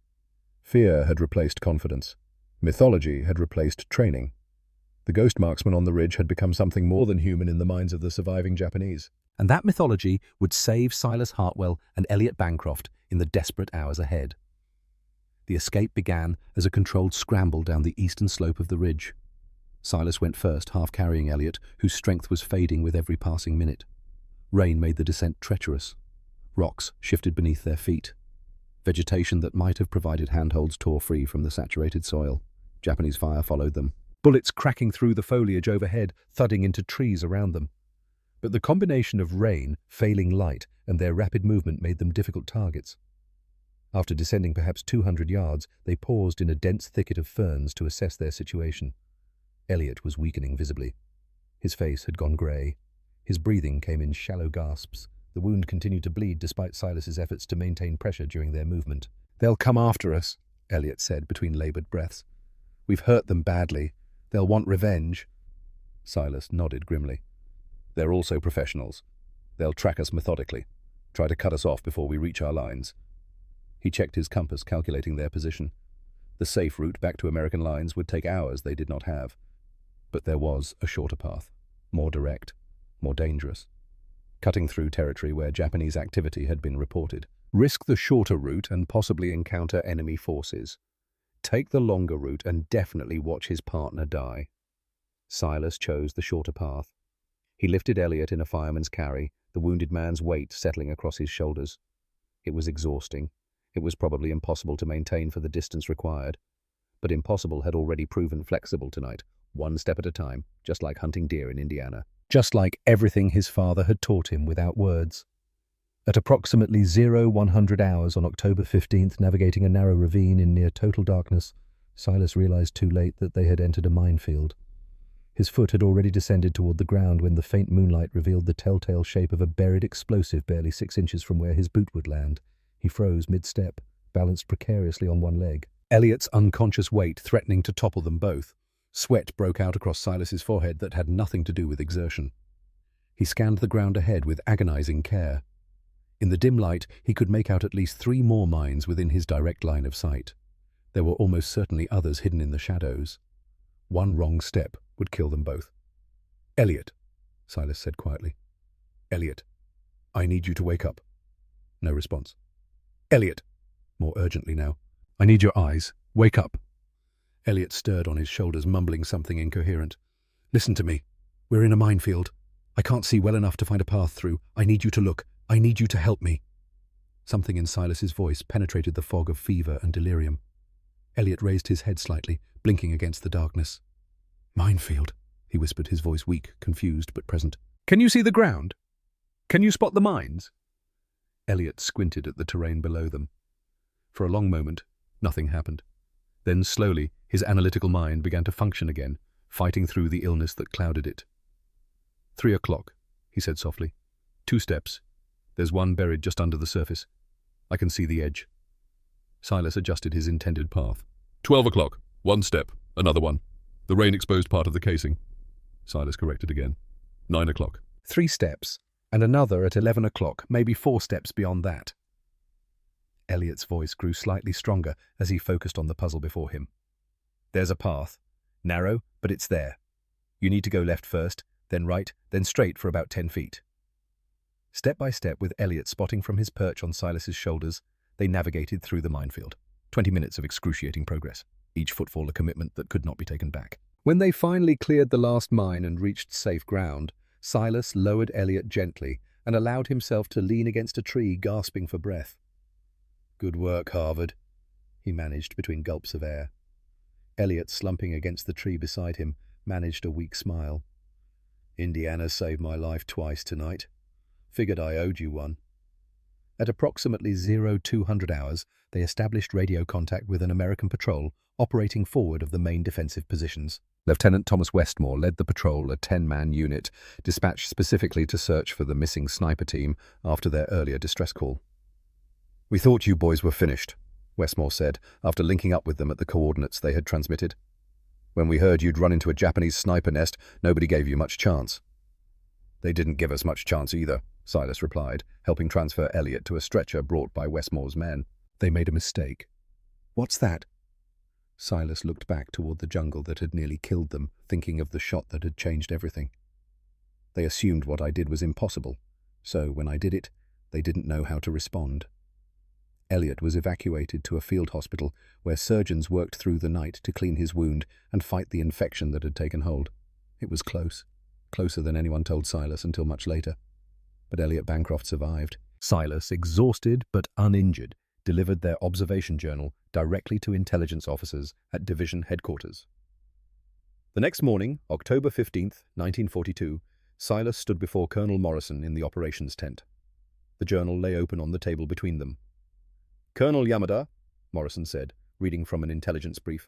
Fear had replaced confidence. Mythology had replaced training. The ghost marksman on the ridge had become something more than human in the minds of the surviving Japanese. And that mythology would save Silas Hartwell and Elliot Bancroft in the desperate hours ahead. The escape began as a controlled scramble down the eastern slope of the ridge. Silas went first, half carrying Elliot, whose strength was fading with every passing minute. Rain made the descent treacherous. Rocks shifted beneath their feet. Vegetation that might have provided handholds tore free from the saturated soil. Japanese fire followed them, bullets cracking through the foliage overhead, thudding into trees around them. But the combination of rain, failing light, and their rapid movement made them difficult targets. After descending perhaps 200 yards, they paused in a dense thicket of ferns to assess their situation. Elliot was weakening visibly. His face had gone grey. His breathing came in shallow gasps. The wound continued to bleed despite Silas's efforts to maintain pressure during their movement. "They'll come after us," Elliot said between laboured breaths. "We've hurt them badly. They'll want revenge." Silas nodded grimly. "They're also professionals. They'll track us methodically, try to cut us off before we reach our lines." He checked his compass, calculating their position. The safe route back to American lines would take hours they did not have. But there was a shorter path, more direct, more dangerous. Cutting through territory where Japanese activity had been reported. Risk the shorter route and possibly encounter enemy forces. Take the longer route and definitely watch his partner die. Silas chose the shorter path. He lifted Elliot in a fireman's carry, the wounded man's weight settling across his shoulders. It was exhausting. It was probably impossible to maintain for the distance required. but impossible had already proven flexible tonight, one step at a time, just like hunting deer in Indiana. Just like everything his father had taught him without words. At approximately 0100 hours on October 15th, navigating a narrow ravine in near total darkness, Silas realized too late that they had entered a minefield. His foot had already descended toward the ground when the faint moonlight revealed the telltale shape of a buried explosive barely 6 inches from where his boot would land. He froze mid-step, balanced precariously on one leg. Elliot's unconscious weight threatening to topple them both. Sweat broke out across Silas's forehead that had nothing to do with exertion. He scanned the ground ahead with agonizing care. In the dim light, he could make out at least 3 more mines within his direct line of sight. There were almost certainly others hidden in the shadows. One wrong step would kill them both. "Elliot," Silas said quietly. "Elliot, I need you to wake up." No response. "Elliot," more urgently now. "I need your eyes. Wake up." Elliot stirred on his shoulders, mumbling something incoherent. "Listen to me. We're in a minefield. I can't see well enough to find a path through. I need you to look. I need you to help me." Something in Silas's voice penetrated the fog of fever and delirium. Elliot raised his head slightly, blinking against the darkness. "Minefield," he whispered, his voice weak, confused but present. "Can you see the ground? Can you spot the mines?" Elliot squinted at the terrain below them. For a long moment, nothing happened. Then slowly, his analytical mind began to function again, fighting through the illness that clouded it. 3 o'clock, he said softly. 2 steps. There's one buried just under the surface. I can see the edge. Silas adjusted his intended path. 12 o'clock. 1 step. Another one. The rain-exposed part of the casing. Silas corrected again. 9 o'clock. 3 steps, and another at 11 o'clock, maybe 4 steps beyond that. Elliot's voice grew slightly stronger as he focused on the puzzle before him. "There's a path. Narrow, but it's there. You need to go left first, then right, then straight for about 10 feet. Step by step, with Elliot spotting from his perch on Silas's shoulders, they navigated through the minefield. 20 minutes of excruciating progress, each footfall a commitment that could not be taken back. When they finally cleared the last mine and reached safe ground, Silas lowered Elliot gently and allowed himself to lean against a tree, gasping for breath. "Good work, Harvard," he managed between gulps of air. Elliot, slumping against the tree beside him, managed a weak smile. "Indiana saved my life twice tonight. Figured I owed you one." At approximately 0200 hours, they established radio contact with an American patrol operating forward of the main defensive positions. Lieutenant Thomas Westmore led the patrol, a 10-man unit, dispatched specifically to search for the missing sniper team after their earlier distress call. "We thought you boys were finished," Westmore said, after linking up with them at the coordinates they had transmitted. "When we heard you'd run into a Japanese sniper nest, nobody gave you much chance." "They didn't give us much chance either," Silas replied, helping transfer Elliot to a stretcher brought by Westmore's men. "They made a mistake." "What's that?" Silas looked back toward the jungle that had nearly killed them, thinking of the shot that had changed everything. "They assumed what I did was impossible, so when I did it, they didn't know how to respond." Elliot was evacuated to a field hospital where surgeons worked through the night to clean his wound and fight the infection that had taken hold. It was close, closer than anyone told Silas until much later. But Elliot Bancroft survived. Silas, exhausted but uninjured, delivered their observation journal directly to intelligence officers at division headquarters. The next morning, October 15th, 1942, Silas stood before Colonel Morrison in the operations tent. The journal lay open on the table between them. "Colonel Yamada," Morrison said, reading from an intelligence brief.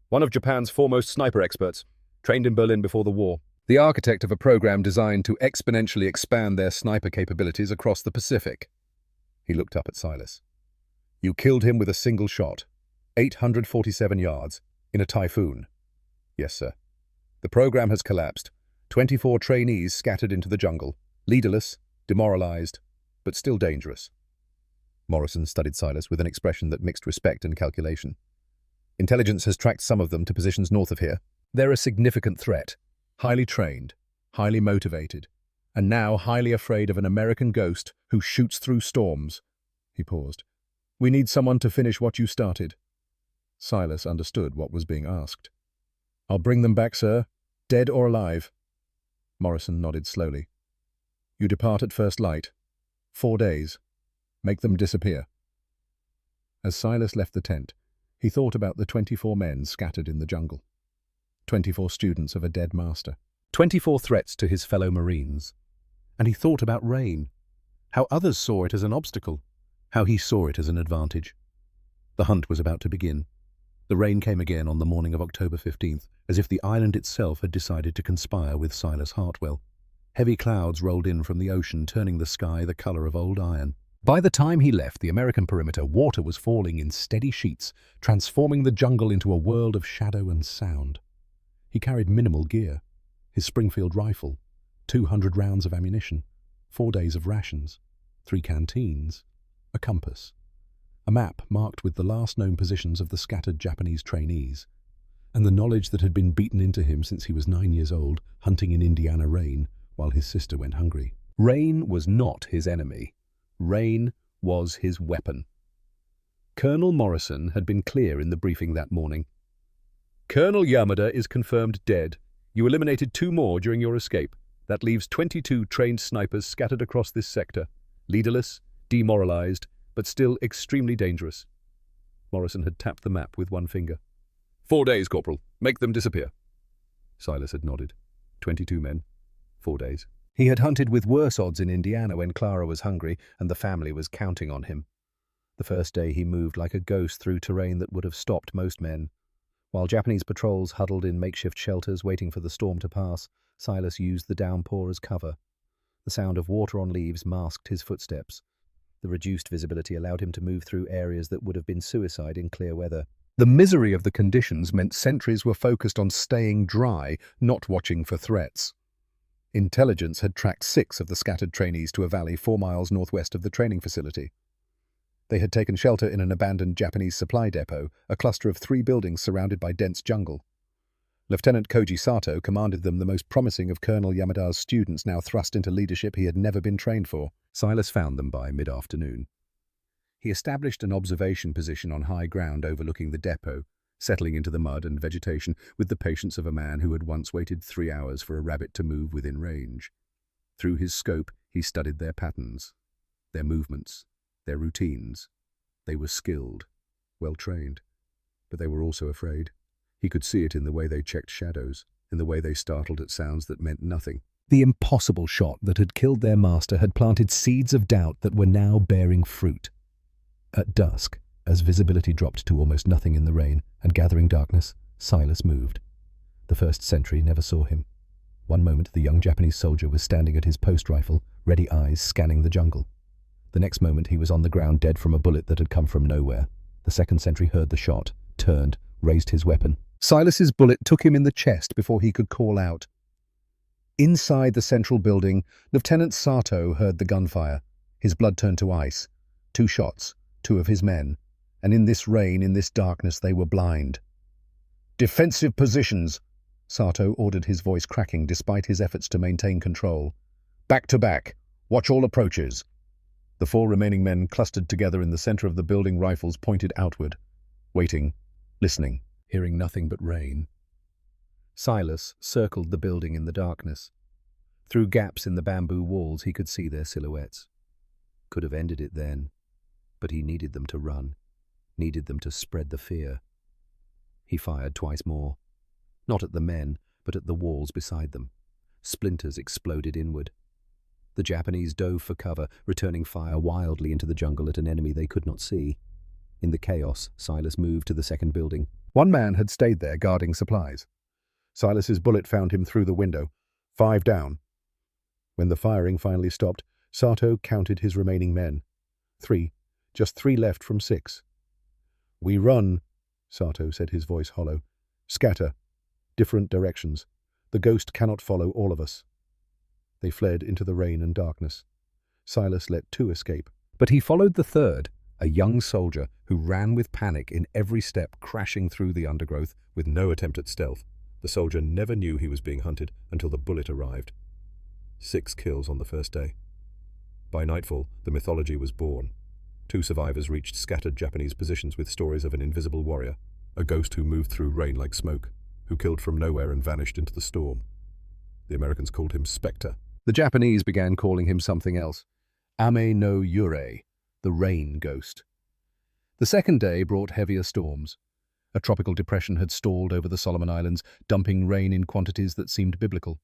"One of Japan's foremost sniper experts, trained in Berlin before the war. The architect of a program designed to exponentially expand their sniper capabilities across the Pacific." He looked up at Silas. "You killed him with a single shot, 847 yards, in a typhoon." "Yes, sir." "The program has collapsed. 24 trainees scattered into the jungle, leaderless, demoralized, but still dangerous." Morrison studied Silas with an expression that mixed respect and calculation. "Intelligence has tracked some of them to positions north of here. They're a significant threat, highly trained, highly motivated, and now highly afraid of an American ghost who shoots through storms." He paused. "We need someone to finish what you started." Silas understood what was being asked. "I'll bring them back, sir, dead or alive." Morrison nodded slowly. "You depart at first light. 4 days. Make them disappear." As Silas left the tent, He thought about the 24 men scattered in the jungle. 24 students of a dead master. 24 threats to his fellow Marines. And he thought about rain. How others saw it as an obstacle. How he saw it as an advantage. The hunt was about to begin. The rain came again on the morning of October 15th, as if the island itself had decided to conspire with Silas Hartwell. Heavy clouds rolled in from the ocean, turning the sky the color of old iron. By the time he left the American perimeter, water was falling in steady sheets, transforming the jungle into a world of shadow and sound. He carried minimal gear. His Springfield rifle, 200 rounds of ammunition, 4 days of rations, 3 canteens, a compass, a map marked with the last known positions of the scattered Japanese trainees, and the knowledge that had been beaten into him since he was 9 years old, hunting in Indiana rain while his sister went hungry. Rain was not his enemy. Rain was his weapon. Colonel Morrison had been clear in the briefing that morning. Colonel Yamada is confirmed dead. You eliminated 2 more during your escape. That leaves 22 trained snipers scattered across this sector, leaderless, demoralized, but still extremely dangerous. Morrison had tapped the map with one finger. 4 days, Corporal. Make them disappear. Silas had nodded. 22 men. 4 days. He had hunted with worse odds in Indiana when Clara was hungry and the family was counting on him. The first day he moved like a ghost through terrain that would have stopped most men. While Japanese patrols huddled in makeshift shelters waiting for the storm to pass, Silas used the downpour as cover. The sound of water on leaves masked his footsteps. The reduced visibility allowed him to move through areas that would have been suicide in clear weather. The misery of the conditions meant sentries were focused on staying dry, not watching for threats. Intelligence had tracked 6 of the scattered trainees to a valley 4 miles northwest of the training facility. They had taken shelter in an abandoned Japanese supply depot, a cluster of 3 buildings surrounded by dense jungle. Lieutenant Koji Sato commanded them, the most promising of Colonel Yamada's students now thrust into leadership he had never been trained for. Silas found them by mid-afternoon. He established an observation position on high ground overlooking the depot, settling into the mud and vegetation with the patience of a man who had once waited 3 hours for a rabbit to move within range. Through his scope, he studied their patterns, their movements, their routines. They were skilled, well-trained, but they were also afraid. He could see it in the way they checked shadows, in the way they startled at sounds that meant nothing. The impossible shot that had killed their master had planted seeds of doubt that were now bearing fruit. At dusk, as visibility dropped to almost nothing in the rain and gathering darkness, Silas moved. The first sentry never saw him. One moment the young Japanese soldier was standing at his post rifle, ready eyes scanning the jungle. The next moment he was on the ground dead from a bullet that had come from nowhere. The second sentry heard the shot, turned, raised his weapon. Silas's bullet took him in the chest before he could call out. Inside the central building, Lieutenant Sato heard the gunfire. His blood turned to ice. 2 shots, 2 of his men. And in this rain, in this darkness, they were blind. Defensive positions, Sato ordered, his voice cracking despite his efforts to maintain control. Back to back. Watch all approaches. The 4 remaining men clustered together in the center of the building, rifles pointed outward, waiting, listening, hearing nothing but rain. Silas circled the building in the darkness. Through gaps in the bamboo walls he could see their silhouettes. Could have ended it then, but he needed them to run, needed them to spread the fear. He fired twice more, not at the men, but at the walls beside them. Splinters exploded inward. The Japanese dove for cover, returning fire wildly into the jungle at an enemy they could not see. In the chaos, Silas moved to the second building. One man had stayed there guarding supplies. Silas's bullet found him through the window. 5 down. When the firing finally stopped, Sato counted his remaining men. 3. Just 3 left from 6. We run, Sato said, his voice hollow. Scatter. Different directions. The ghost cannot follow all of us. They fled into the rain and darkness. Silas let 2 escape. But he followed the third, a young soldier who ran with panic in every step, crashing through the undergrowth with no attempt at stealth. The soldier never knew he was being hunted until the bullet arrived. 6 kills on the first day. By nightfall, the mythology was born. 2 survivors reached scattered Japanese positions with stories of an invisible warrior, a ghost who moved through rain like smoke, who killed from nowhere and vanished into the storm. The Americans called him Spectre. The Japanese began calling him something else. Ame no Yurei, the rain ghost. The second day brought heavier storms. A tropical depression had stalled over the Solomon Islands, dumping rain in quantities that seemed biblical.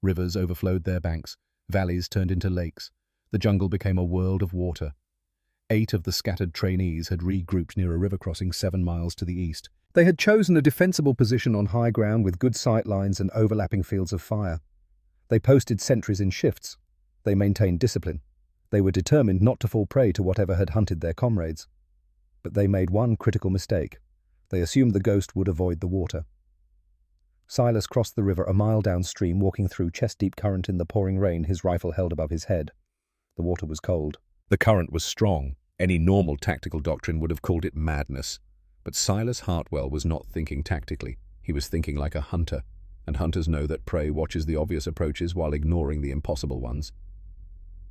Rivers overflowed their banks, valleys turned into lakes. The jungle became a world of water. 8 of the scattered trainees had regrouped near a river crossing 7 miles to the east. They had chosen a defensible position on high ground with good sight lines and overlapping fields of fire. They posted sentries in shifts. They maintained discipline. They were determined not to fall prey to whatever had hunted their comrades. But they made one critical mistake. They assumed the ghost would avoid the water. Silas crossed the river a mile downstream, walking through chest-deep current in the pouring rain, his rifle held above his head. The water was cold. The current was strong. Any normal tactical doctrine would have called it madness. But Silas Hartwell was not thinking tactically. He was thinking like a hunter, and hunters know that prey watches the obvious approaches while ignoring the impossible ones.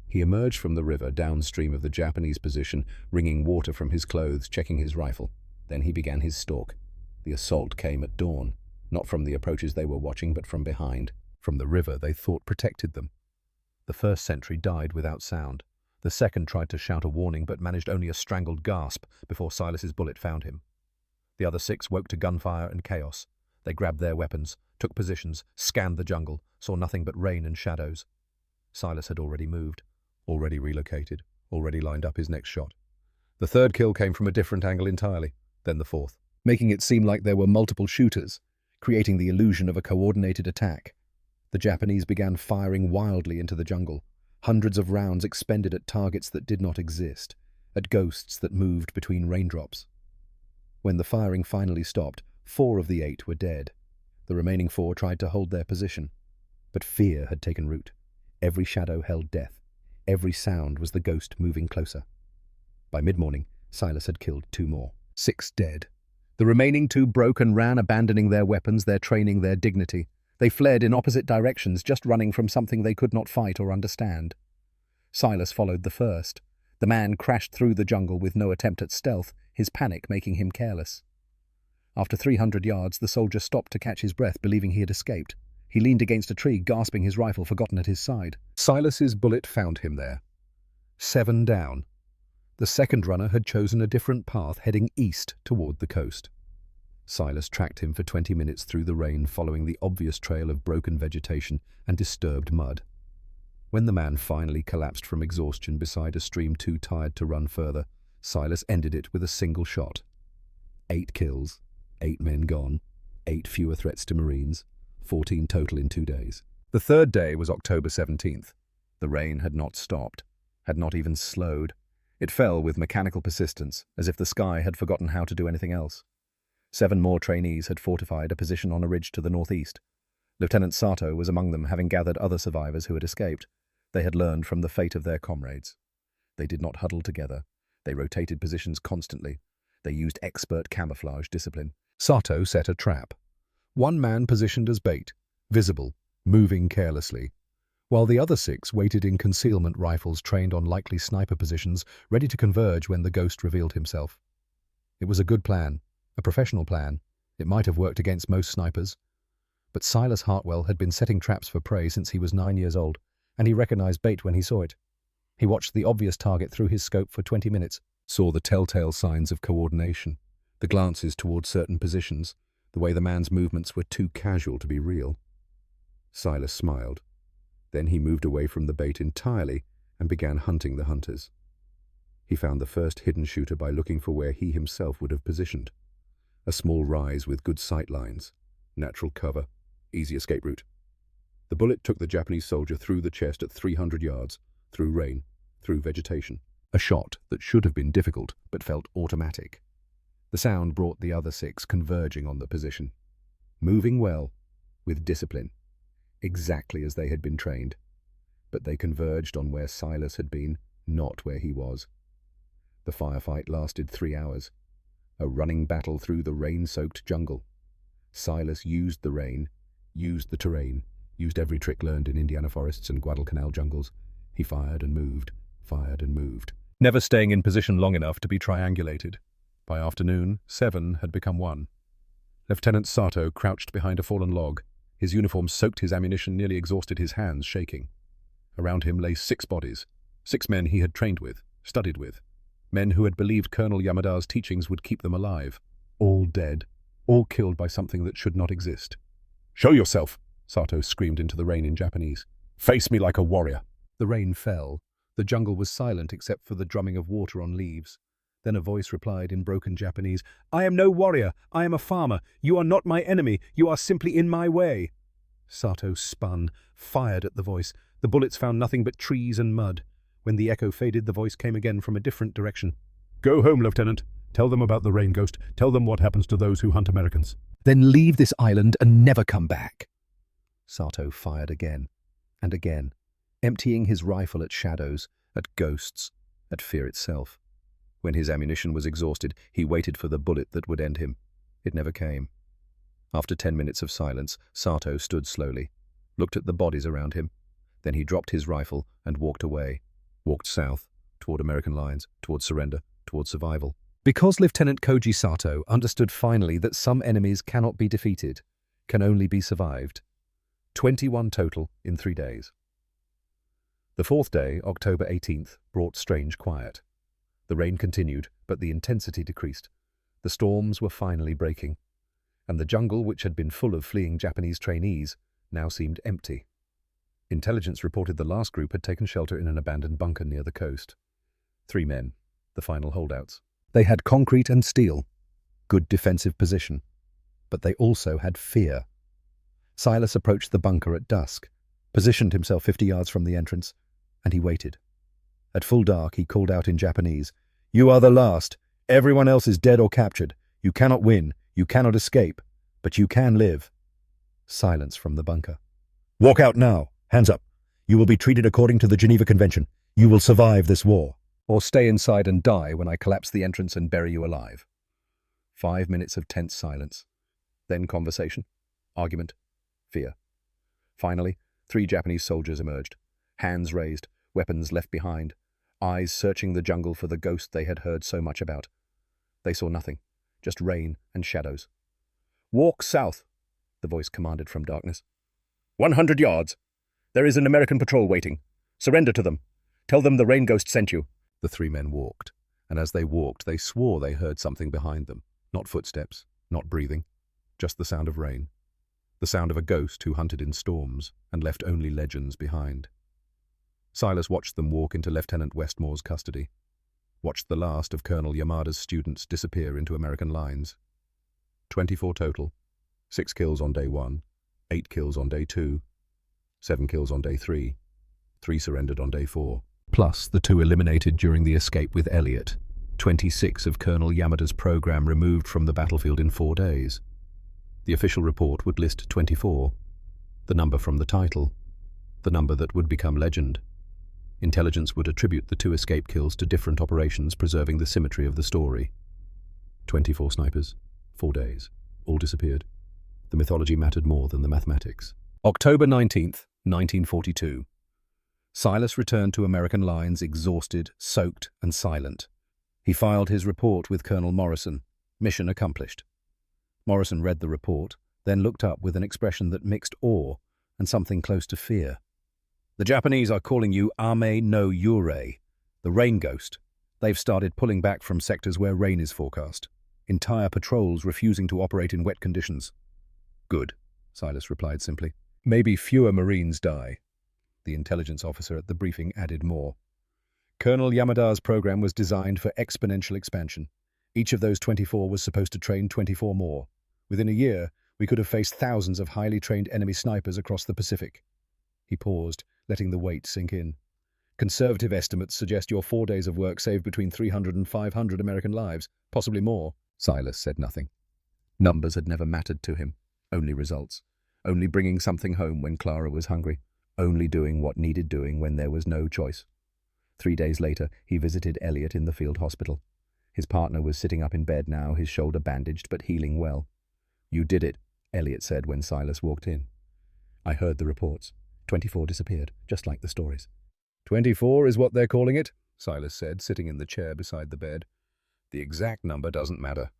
He emerged from the river downstream of the Japanese position, wringing water from his clothes, checking his rifle. Then he began his stalk. The assault came at dawn, not from the approaches they were watching, but from behind, from the river they thought protected them. The first sentry died without sound. The second tried to shout a warning, but managed only a strangled gasp before Silas's bullet found him. The other 6 woke to gunfire and chaos. They grabbed their weapons, took positions, scanned the jungle, saw nothing but rain and shadows. Silas had already moved, already relocated, already lined up his next shot. The third kill came from a different angle entirely, then the fourth, making it seem like there were multiple shooters, creating the illusion of a coordinated attack. The Japanese began firing wildly into the jungle, hundreds of rounds expended at targets that did not exist, at ghosts that moved between raindrops. When the firing finally stopped, 4 of the 8 were dead. The remaining 4 tried to hold their position. But fear had taken root. Every shadow held death. Every sound was the ghost moving closer. By mid-morning, Silas had killed 2 more. 6 dead. The remaining 2 broke and ran, abandoning their weapons, their training, their dignity. They fled in opposite directions, just running from something they could not fight or understand. Silas followed the first. The man crashed through the jungle with no attempt at stealth, his panic making him careless. After 300 yards, the soldier stopped to catch his breath, believing he had escaped. He leaned against a tree, gasping, his rifle forgotten at his side. Silas's bullet found him there. 7 down. The second runner had chosen a different path, heading east toward the coast. Silas tracked him for 20 minutes through the rain, following the obvious trail of broken vegetation and disturbed mud. When the man finally collapsed from exhaustion beside a stream too tired to run further, Silas ended it with a single shot. 8 kills, 8 men gone, 8 fewer threats to Marines, 14 total in 2 days. The third day was October 17th. The rain had not stopped, had not even slowed. It fell with mechanical persistence, as if the sky had forgotten how to do anything else. 7 more trainees had fortified a position on a ridge to the northeast. Lieutenant Sato was among them, having gathered other survivors who had escaped. They had learned from the fate of their comrades. They did not huddle together. They rotated positions constantly. They used expert camouflage discipline. Sato set a trap. 1 man positioned as bait, visible, moving carelessly, while the other 6 waited in concealment, rifles trained on likely sniper positions, ready to converge when the ghost revealed himself. It was a good plan, a professional plan. It might have worked against most snipers. But Silas Hartwell had been setting traps for prey since he was 9 years old, and he recognized bait when he saw it. He watched the obvious target through his scope for 20 minutes, saw the telltale signs of coordination, the glances towards certain positions, the way the man's movements were too casual to be real. Silas smiled. Then he moved away from the bait entirely and began hunting the hunters. He found the first hidden shooter by looking for where he himself would have positioned. A small rise with good sight lines, natural cover, easy escape route. The bullet took the Japanese soldier through the chest at 300 yards, through rain, through vegetation. A shot that should have been difficult, but felt automatic. The sound brought the other 6 converging on the position. Moving well, with discipline, exactly as they had been trained. But they converged on where Silas had been, not where he was. The firefight lasted 3 hours. A running battle through the rain-soaked jungle. Silas used the rain, used the terrain, used every trick learned in Indiana forests and Guadalcanal jungles. He fired and moved, never staying in position long enough to be triangulated. By afternoon, 7 had become 1. Lieutenant Sato crouched behind a fallen log. His uniform soaked his ammunition, nearly exhausted, his hands shaking. Around him lay 6 bodies, 6 men he had trained with, studied with, men who had believed Colonel Yamada's teachings would keep them alive. All dead, all killed by something that should not exist. "Show yourself!" Sato screamed into the rain in Japanese. "Face me like a warrior!" The rain fell. The jungle was silent except for the drumming of water on leaves. Then a voice replied in broken Japanese, "I am no warrior. I am a farmer. You are not my enemy. You are simply in my way." Sato spun, fired at the voice. The bullets found nothing but trees and mud. When the echo faded, the voice came again from a different direction. "Go home, Lieutenant. Tell them about the rain ghost. Tell them what happens to those who hunt Americans." "Then leave this island and never come back." Sato fired again and again, emptying his rifle at shadows, at ghosts, at fear itself. When his ammunition was exhausted, he waited for the bullet that would end him. It never came. After 10 minutes of silence, Sato stood slowly, looked at the bodies around him. Then he dropped his rifle and walked away, walked south, toward American lines, toward surrender, toward survival. Because Lieutenant Koji Sato understood finally that some enemies cannot be defeated, can only be survived. 21 total in 3 days. The fourth day, October 18th, brought strange quiet. The rain continued, but the intensity decreased. The storms were finally breaking, and the jungle, which had been full of fleeing Japanese trainees, now seemed empty. Intelligence reported the last group had taken shelter in an abandoned bunker near the coast. 3 men, the final holdouts. They had concrete and steel, good defensive position, but they also had fear. Silas approached the bunker at dusk, positioned himself 50 yards from the entrance, and he waited. At full dark, he called out in Japanese, "You are the last. Everyone else is dead or captured. You cannot win. You cannot escape. But you can live." Silence from the bunker. "Walk out now. Hands up. You will be treated according to the Geneva Convention. You will survive this war. Or stay inside and die when I collapse the entrance and bury you alive." 5 minutes of tense silence. Then conversation, argument, fear. Finally, 3 Japanese soldiers emerged, hands raised, weapons left behind, eyes searching the jungle for the ghost they had heard so much about. They saw nothing, just rain and shadows. "Walk south," the voice commanded from darkness. 100 yards. There is an American patrol waiting. Surrender to them. Tell them the rain ghost sent you." The 3 men walked, and as they walked, they swore they heard something behind them. Not footsteps, not breathing, just the sound of rain. The sound of a ghost who hunted in storms and left only legends behind. Silas watched them walk into Lieutenant Westmore's custody, watched the last of Colonel Yamada's students disappear into American lines. 24 total, 6 kills on day 1, 8 kills on day 2, 7 kills on day 3, 3 surrendered on day 4. Plus the 2 eliminated during the escape with Elliot. 26 of Colonel Yamada's program removed from the battlefield in 4 days. The official report would list 24, the number from the title, the number that would become legend. Intelligence would attribute the 2 escape kills to different operations, preserving the symmetry of the story. 24 snipers, 4 days, all disappeared. The mythology mattered more than the mathematics. October 19th, 1942. Silas returned to American lines exhausted, soaked, and silent. He filed his report with Colonel Morrison. Mission accomplished. Morrison read the report, then looked up with an expression that mixed awe and something close to fear. "The Japanese are calling you Ame no Yurei, the rain ghost. They've started pulling back from sectors where rain is forecast. Entire patrols refusing to operate in wet conditions." "Good," Silas replied simply. "Maybe fewer Marines die." The intelligence officer at the briefing added more. Colonel Yamada's program was designed for exponential expansion. Each of those 24 was supposed to train 24 more. Within a year, we could have faced thousands of highly trained enemy snipers across the Pacific. He paused, letting the weight sink in. "Conservative estimates suggest your 4 days of work saved between 300 and 500 American lives, possibly more." Silas said nothing. Numbers had never mattered to him, only results. Only bringing something home when Clara was hungry. Only doing what needed doing when there was no choice. 3 days later, he visited Elliot in the field hospital. His partner was sitting up in bed now, his shoulder bandaged but healing well. "You did it," Elliot said when Silas walked in. "I heard the reports. 24 disappeared, just like the stories." 24 is what they're calling it, Silas said, sitting in the chair beside the bed. "The exact number doesn't matter.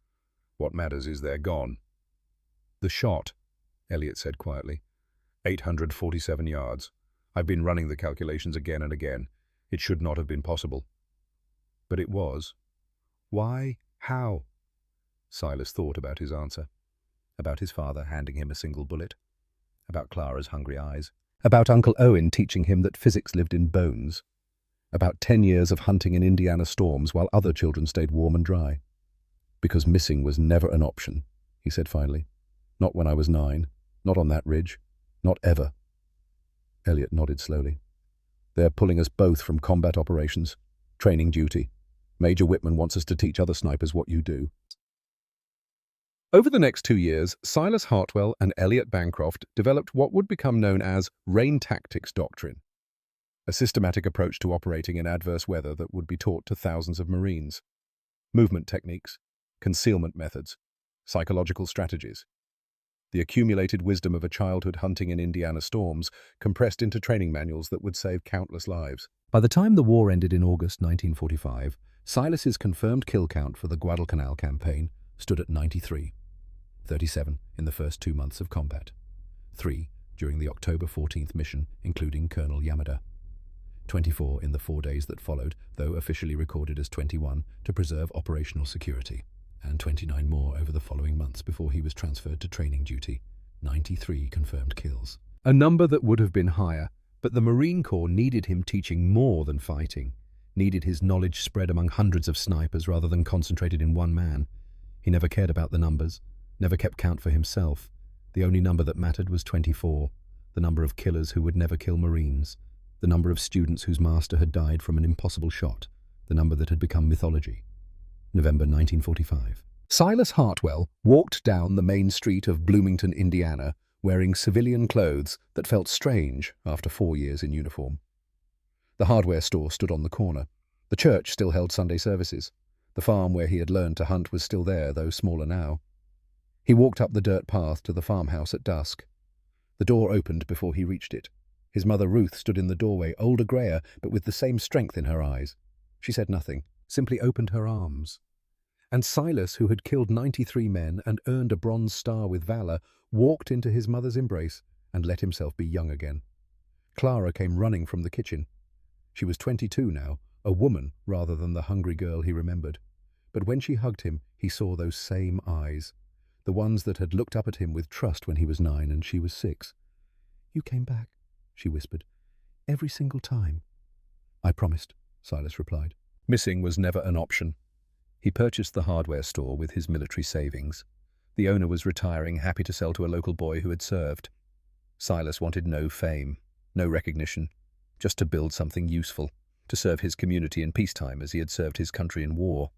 What matters is they're gone." "The shot," Elliot said quietly. 847 yards. I've been running the calculations again and again. It should not have been possible. But it was. Why? How? Silas thought about his answer. About his father handing him a single bullet. About Clara's hungry eyes. About Uncle Owen teaching him that physics lived in bones. About 10 years of hunting in Indiana storms while other children stayed warm and dry. Because missing was never an option, he said finally. Not when I was 9. Not on that ridge. Not ever. Elliot nodded slowly. They're pulling us both from combat operations. Training duty. Major Whitman wants us to teach other snipers what you do. Over the next 2 years, Silas Hartwell and Elliot Bancroft developed what would become known as rain tactics doctrine, a systematic approach to operating in adverse weather that would be taught to thousands of Marines. Movement techniques, concealment methods, psychological strategies. The accumulated wisdom of a childhood hunting in Indiana storms compressed into training manuals that would save countless lives. By the time the war ended in August 1945, Silas's confirmed kill count for the Guadalcanal campaign stood at 93. 37 in the first 2 months of combat. 3 during the October 14th mission, including Colonel Yamada. 24 in the 4 days that followed, though officially recorded as 21 to preserve operational security. And 29 more over the following months before he was transferred to training duty. 93 confirmed kills. A number that would have been higher, but the Marine Corps needed him teaching more than fighting, needed his knowledge spread among hundreds of snipers rather than concentrated in one man. He never cared about the numbers, never kept count for himself. The only number that mattered was 24, the number of killers who would never kill Marines, the number of students whose master had died from an impossible shot, the number that had become mythology. November 1945. Silas Hartwell walked down the main street of Bloomington, Indiana, wearing civilian clothes that felt strange after 4 years in uniform. The hardware store stood on the corner. The church still held Sunday services. The farm where he had learned to hunt was still there, though smaller now. He walked up the dirt path to the farmhouse at dusk. The door opened before he reached it. His mother Ruth stood in the doorway, older, grayer, but with the same strength in her eyes. She said nothing, simply opened her arms. And Silas, who had killed 93 men and earned a Bronze Star with valor, walked into his mother's embrace and let himself be young again. Clara came running from the kitchen. She was 22 now, a woman rather than the hungry girl he remembered. But when she hugged him, he saw those same eyes, the ones that had looked up at him with trust when he was 9 and she was 6. "You came back," she whispered, "every single time." "I promised," Silas replied. Missing was never an option. He purchased the hardware store with his military savings. The owner was retiring, happy to sell to a local boy who had served. Silas wanted no fame, no recognition, just to build something useful, to serve his community in peacetime as he had served his country in war.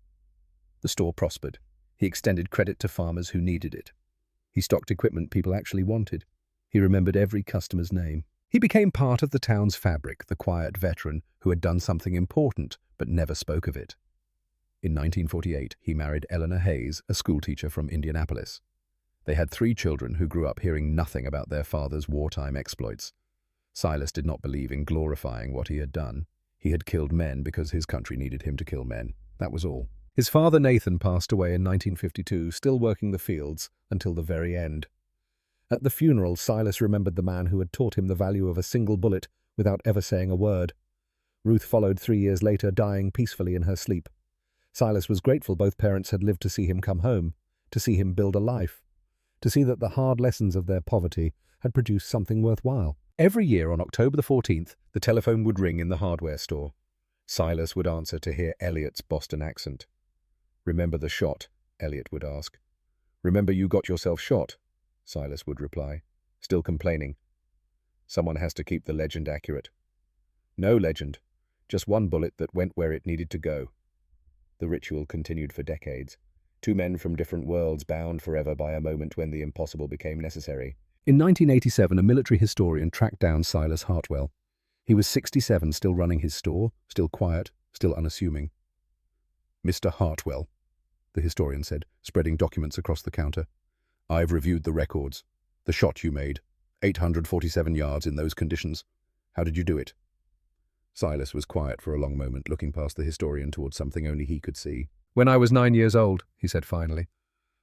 The store prospered. He extended credit to farmers who needed it. He stocked equipment people actually wanted. He remembered every customer's name. He became part of the town's fabric, the quiet veteran who had done something important but never spoke of it. In 1948, he married Eleanor Hayes, a schoolteacher from Indianapolis. They had 3 children who grew up hearing nothing about their father's wartime exploits. Silas did not believe in glorifying what he had done. He had killed men because his country needed him to kill men. That was all. His father Nathan passed away in 1952, still working the fields until the very end. At the funeral, Silas remembered the man who had taught him the value of a single bullet without ever saying a word. Ruth followed 3 years later, dying peacefully in her sleep. Silas was grateful both parents had lived to see him come home, to see him build a life, to see that the hard lessons of their poverty had produced something worthwhile. Every year on October the 14th, the telephone would ring in the hardware store. Silas would answer to hear Elliot's Boston accent. "Remember the shot?" Elliot would ask. "Remember you got yourself shot?" Silas would reply, still complaining. "Someone has to keep the legend accurate." "No legend, just one bullet that went where it needed to go." The ritual continued for decades. 2 men from different worlds bound forever by a moment when the impossible became necessary. In 1987, a military historian tracked down Silas Hartwell. He was 67, still running his store, still quiet, still unassuming. "Mr. Hartwell," the historian said, spreading documents across the counter. "I've reviewed the records. The shot you made, 847 yards in those conditions. How did you do it?" Silas was quiet for a long moment, looking past the historian towards something only he could see. "When I was 9 years old," he said finally,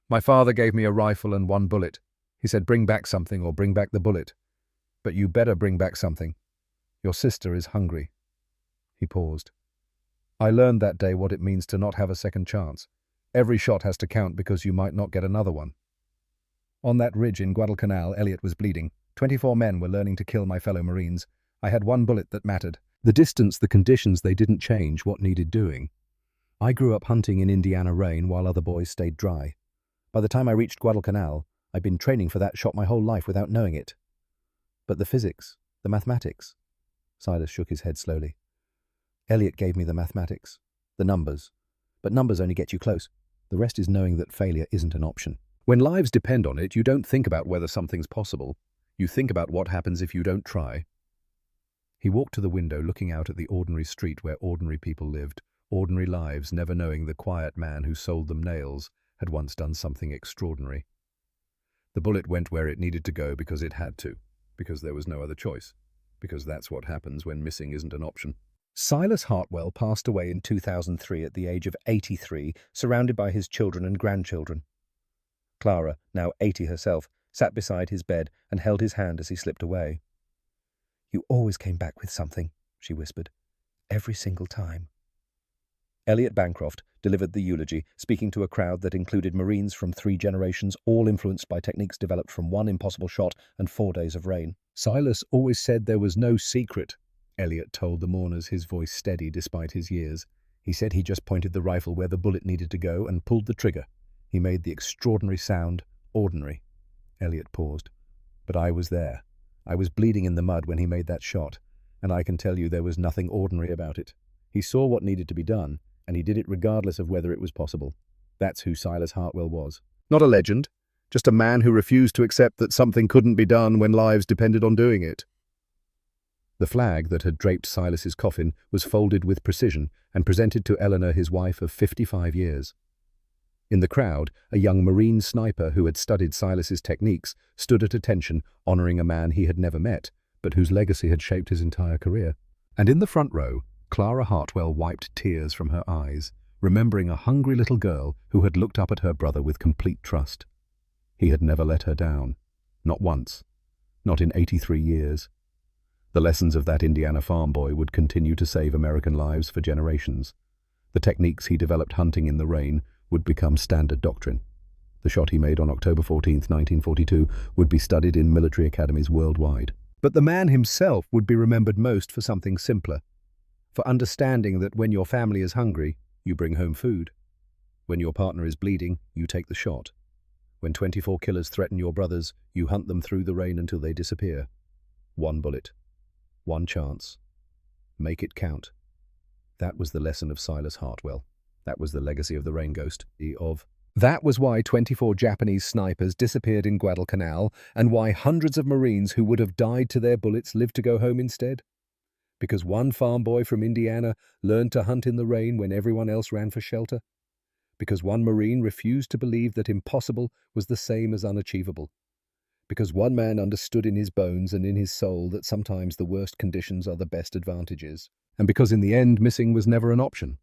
"my father gave me a rifle and 1 bullet. He said, 'Bring back something or bring back the bullet. But you better bring back something. Your sister is hungry.'" He paused. "I learned that day what it means to not have a second chance. Every shot has to count because you might not get another one. On that ridge in Guadalcanal, Elliot was bleeding. 24 men were learning to kill my fellow Marines. I had one bullet that mattered. The distance, the conditions, they didn't change what needed doing. I grew up hunting in Indiana rain while other boys stayed dry. By the time I reached Guadalcanal, I'd been training for that shot my whole life without knowing it. But the physics, the mathematics. Silas shook his head slowly. Elliot gave me the mathematics, the numbers. But numbers only get you close. The rest is knowing that failure isn't an option. When lives depend on it, you don't think about whether something's possible. You think about what happens if you don't try. He walked to the window, looking out at the ordinary street where ordinary people lived, ordinary lives, never knowing the quiet man who sold them nails had once done something extraordinary. The bullet went where it needed to go because it had to, because there was no other choice, because that's what happens when missing isn't an option. Silas Hartwell passed away in 2003 at the age of 83, surrounded by his children and grandchildren. Clara, now 80 herself, sat beside his bed and held his hand as he slipped away. "You always came back with something," she whispered. "Every single time." Elliot Bancroft delivered the eulogy, speaking to a crowd that included Marines from 3 generations, all influenced by techniques developed from 1 impossible shot and 4 days of rain. Silas always said there was no secret, Elliot told the mourners, his voice steady despite his years. He said he just pointed the rifle where the bullet needed to go and pulled the trigger. He made the extraordinary sound, ordinary. Elliot paused. But I was there. I was bleeding in the mud when he made that shot, and I can tell you there was nothing ordinary about it. He saw what needed to be done, and he did it regardless of whether it was possible. That's who Silas Hartwell was. Not a legend, just a man who refused to accept that something couldn't be done when lives depended on doing it. The flag that had draped Silas's coffin was folded with precision and presented to Eleanor, his wife of 55 years. In the crowd, a young Marine sniper who had studied Silas's techniques stood at attention, honoring a man he had never met, but whose legacy had shaped his entire career. And in the front row, Clara Hartwell wiped tears from her eyes, remembering a hungry little girl who had looked up at her brother with complete trust. He had never let her down. Not once. Not in 83 years. The lessons of that Indiana farm boy would continue to save American lives for generations. The techniques he developed hunting in the rain would become standard doctrine. The shot he made on October 14, 1942, would be studied in military academies worldwide. But the man himself would be remembered most for something simpler, for understanding that when your family is hungry, you bring home food. When your partner is bleeding, you take the shot. When 24 killers threaten your brothers, you hunt them through the rain until they disappear. 1 bullet. 1 chance. Make it count. That was the lesson of Silas Hartwell. That was the legacy of the Rain Ghost. That was why 24 Japanese snipers disappeared in Guadalcanal, and why hundreds of Marines who would have died to their bullets lived to go home instead. Because one farm boy from Indiana learned to hunt in the rain when everyone else ran for shelter. Because one Marine refused to believe that impossible was the same as unachievable. Because one man understood in his bones and in his soul that sometimes the worst conditions are the best advantages. And because in the end, missing was never an option.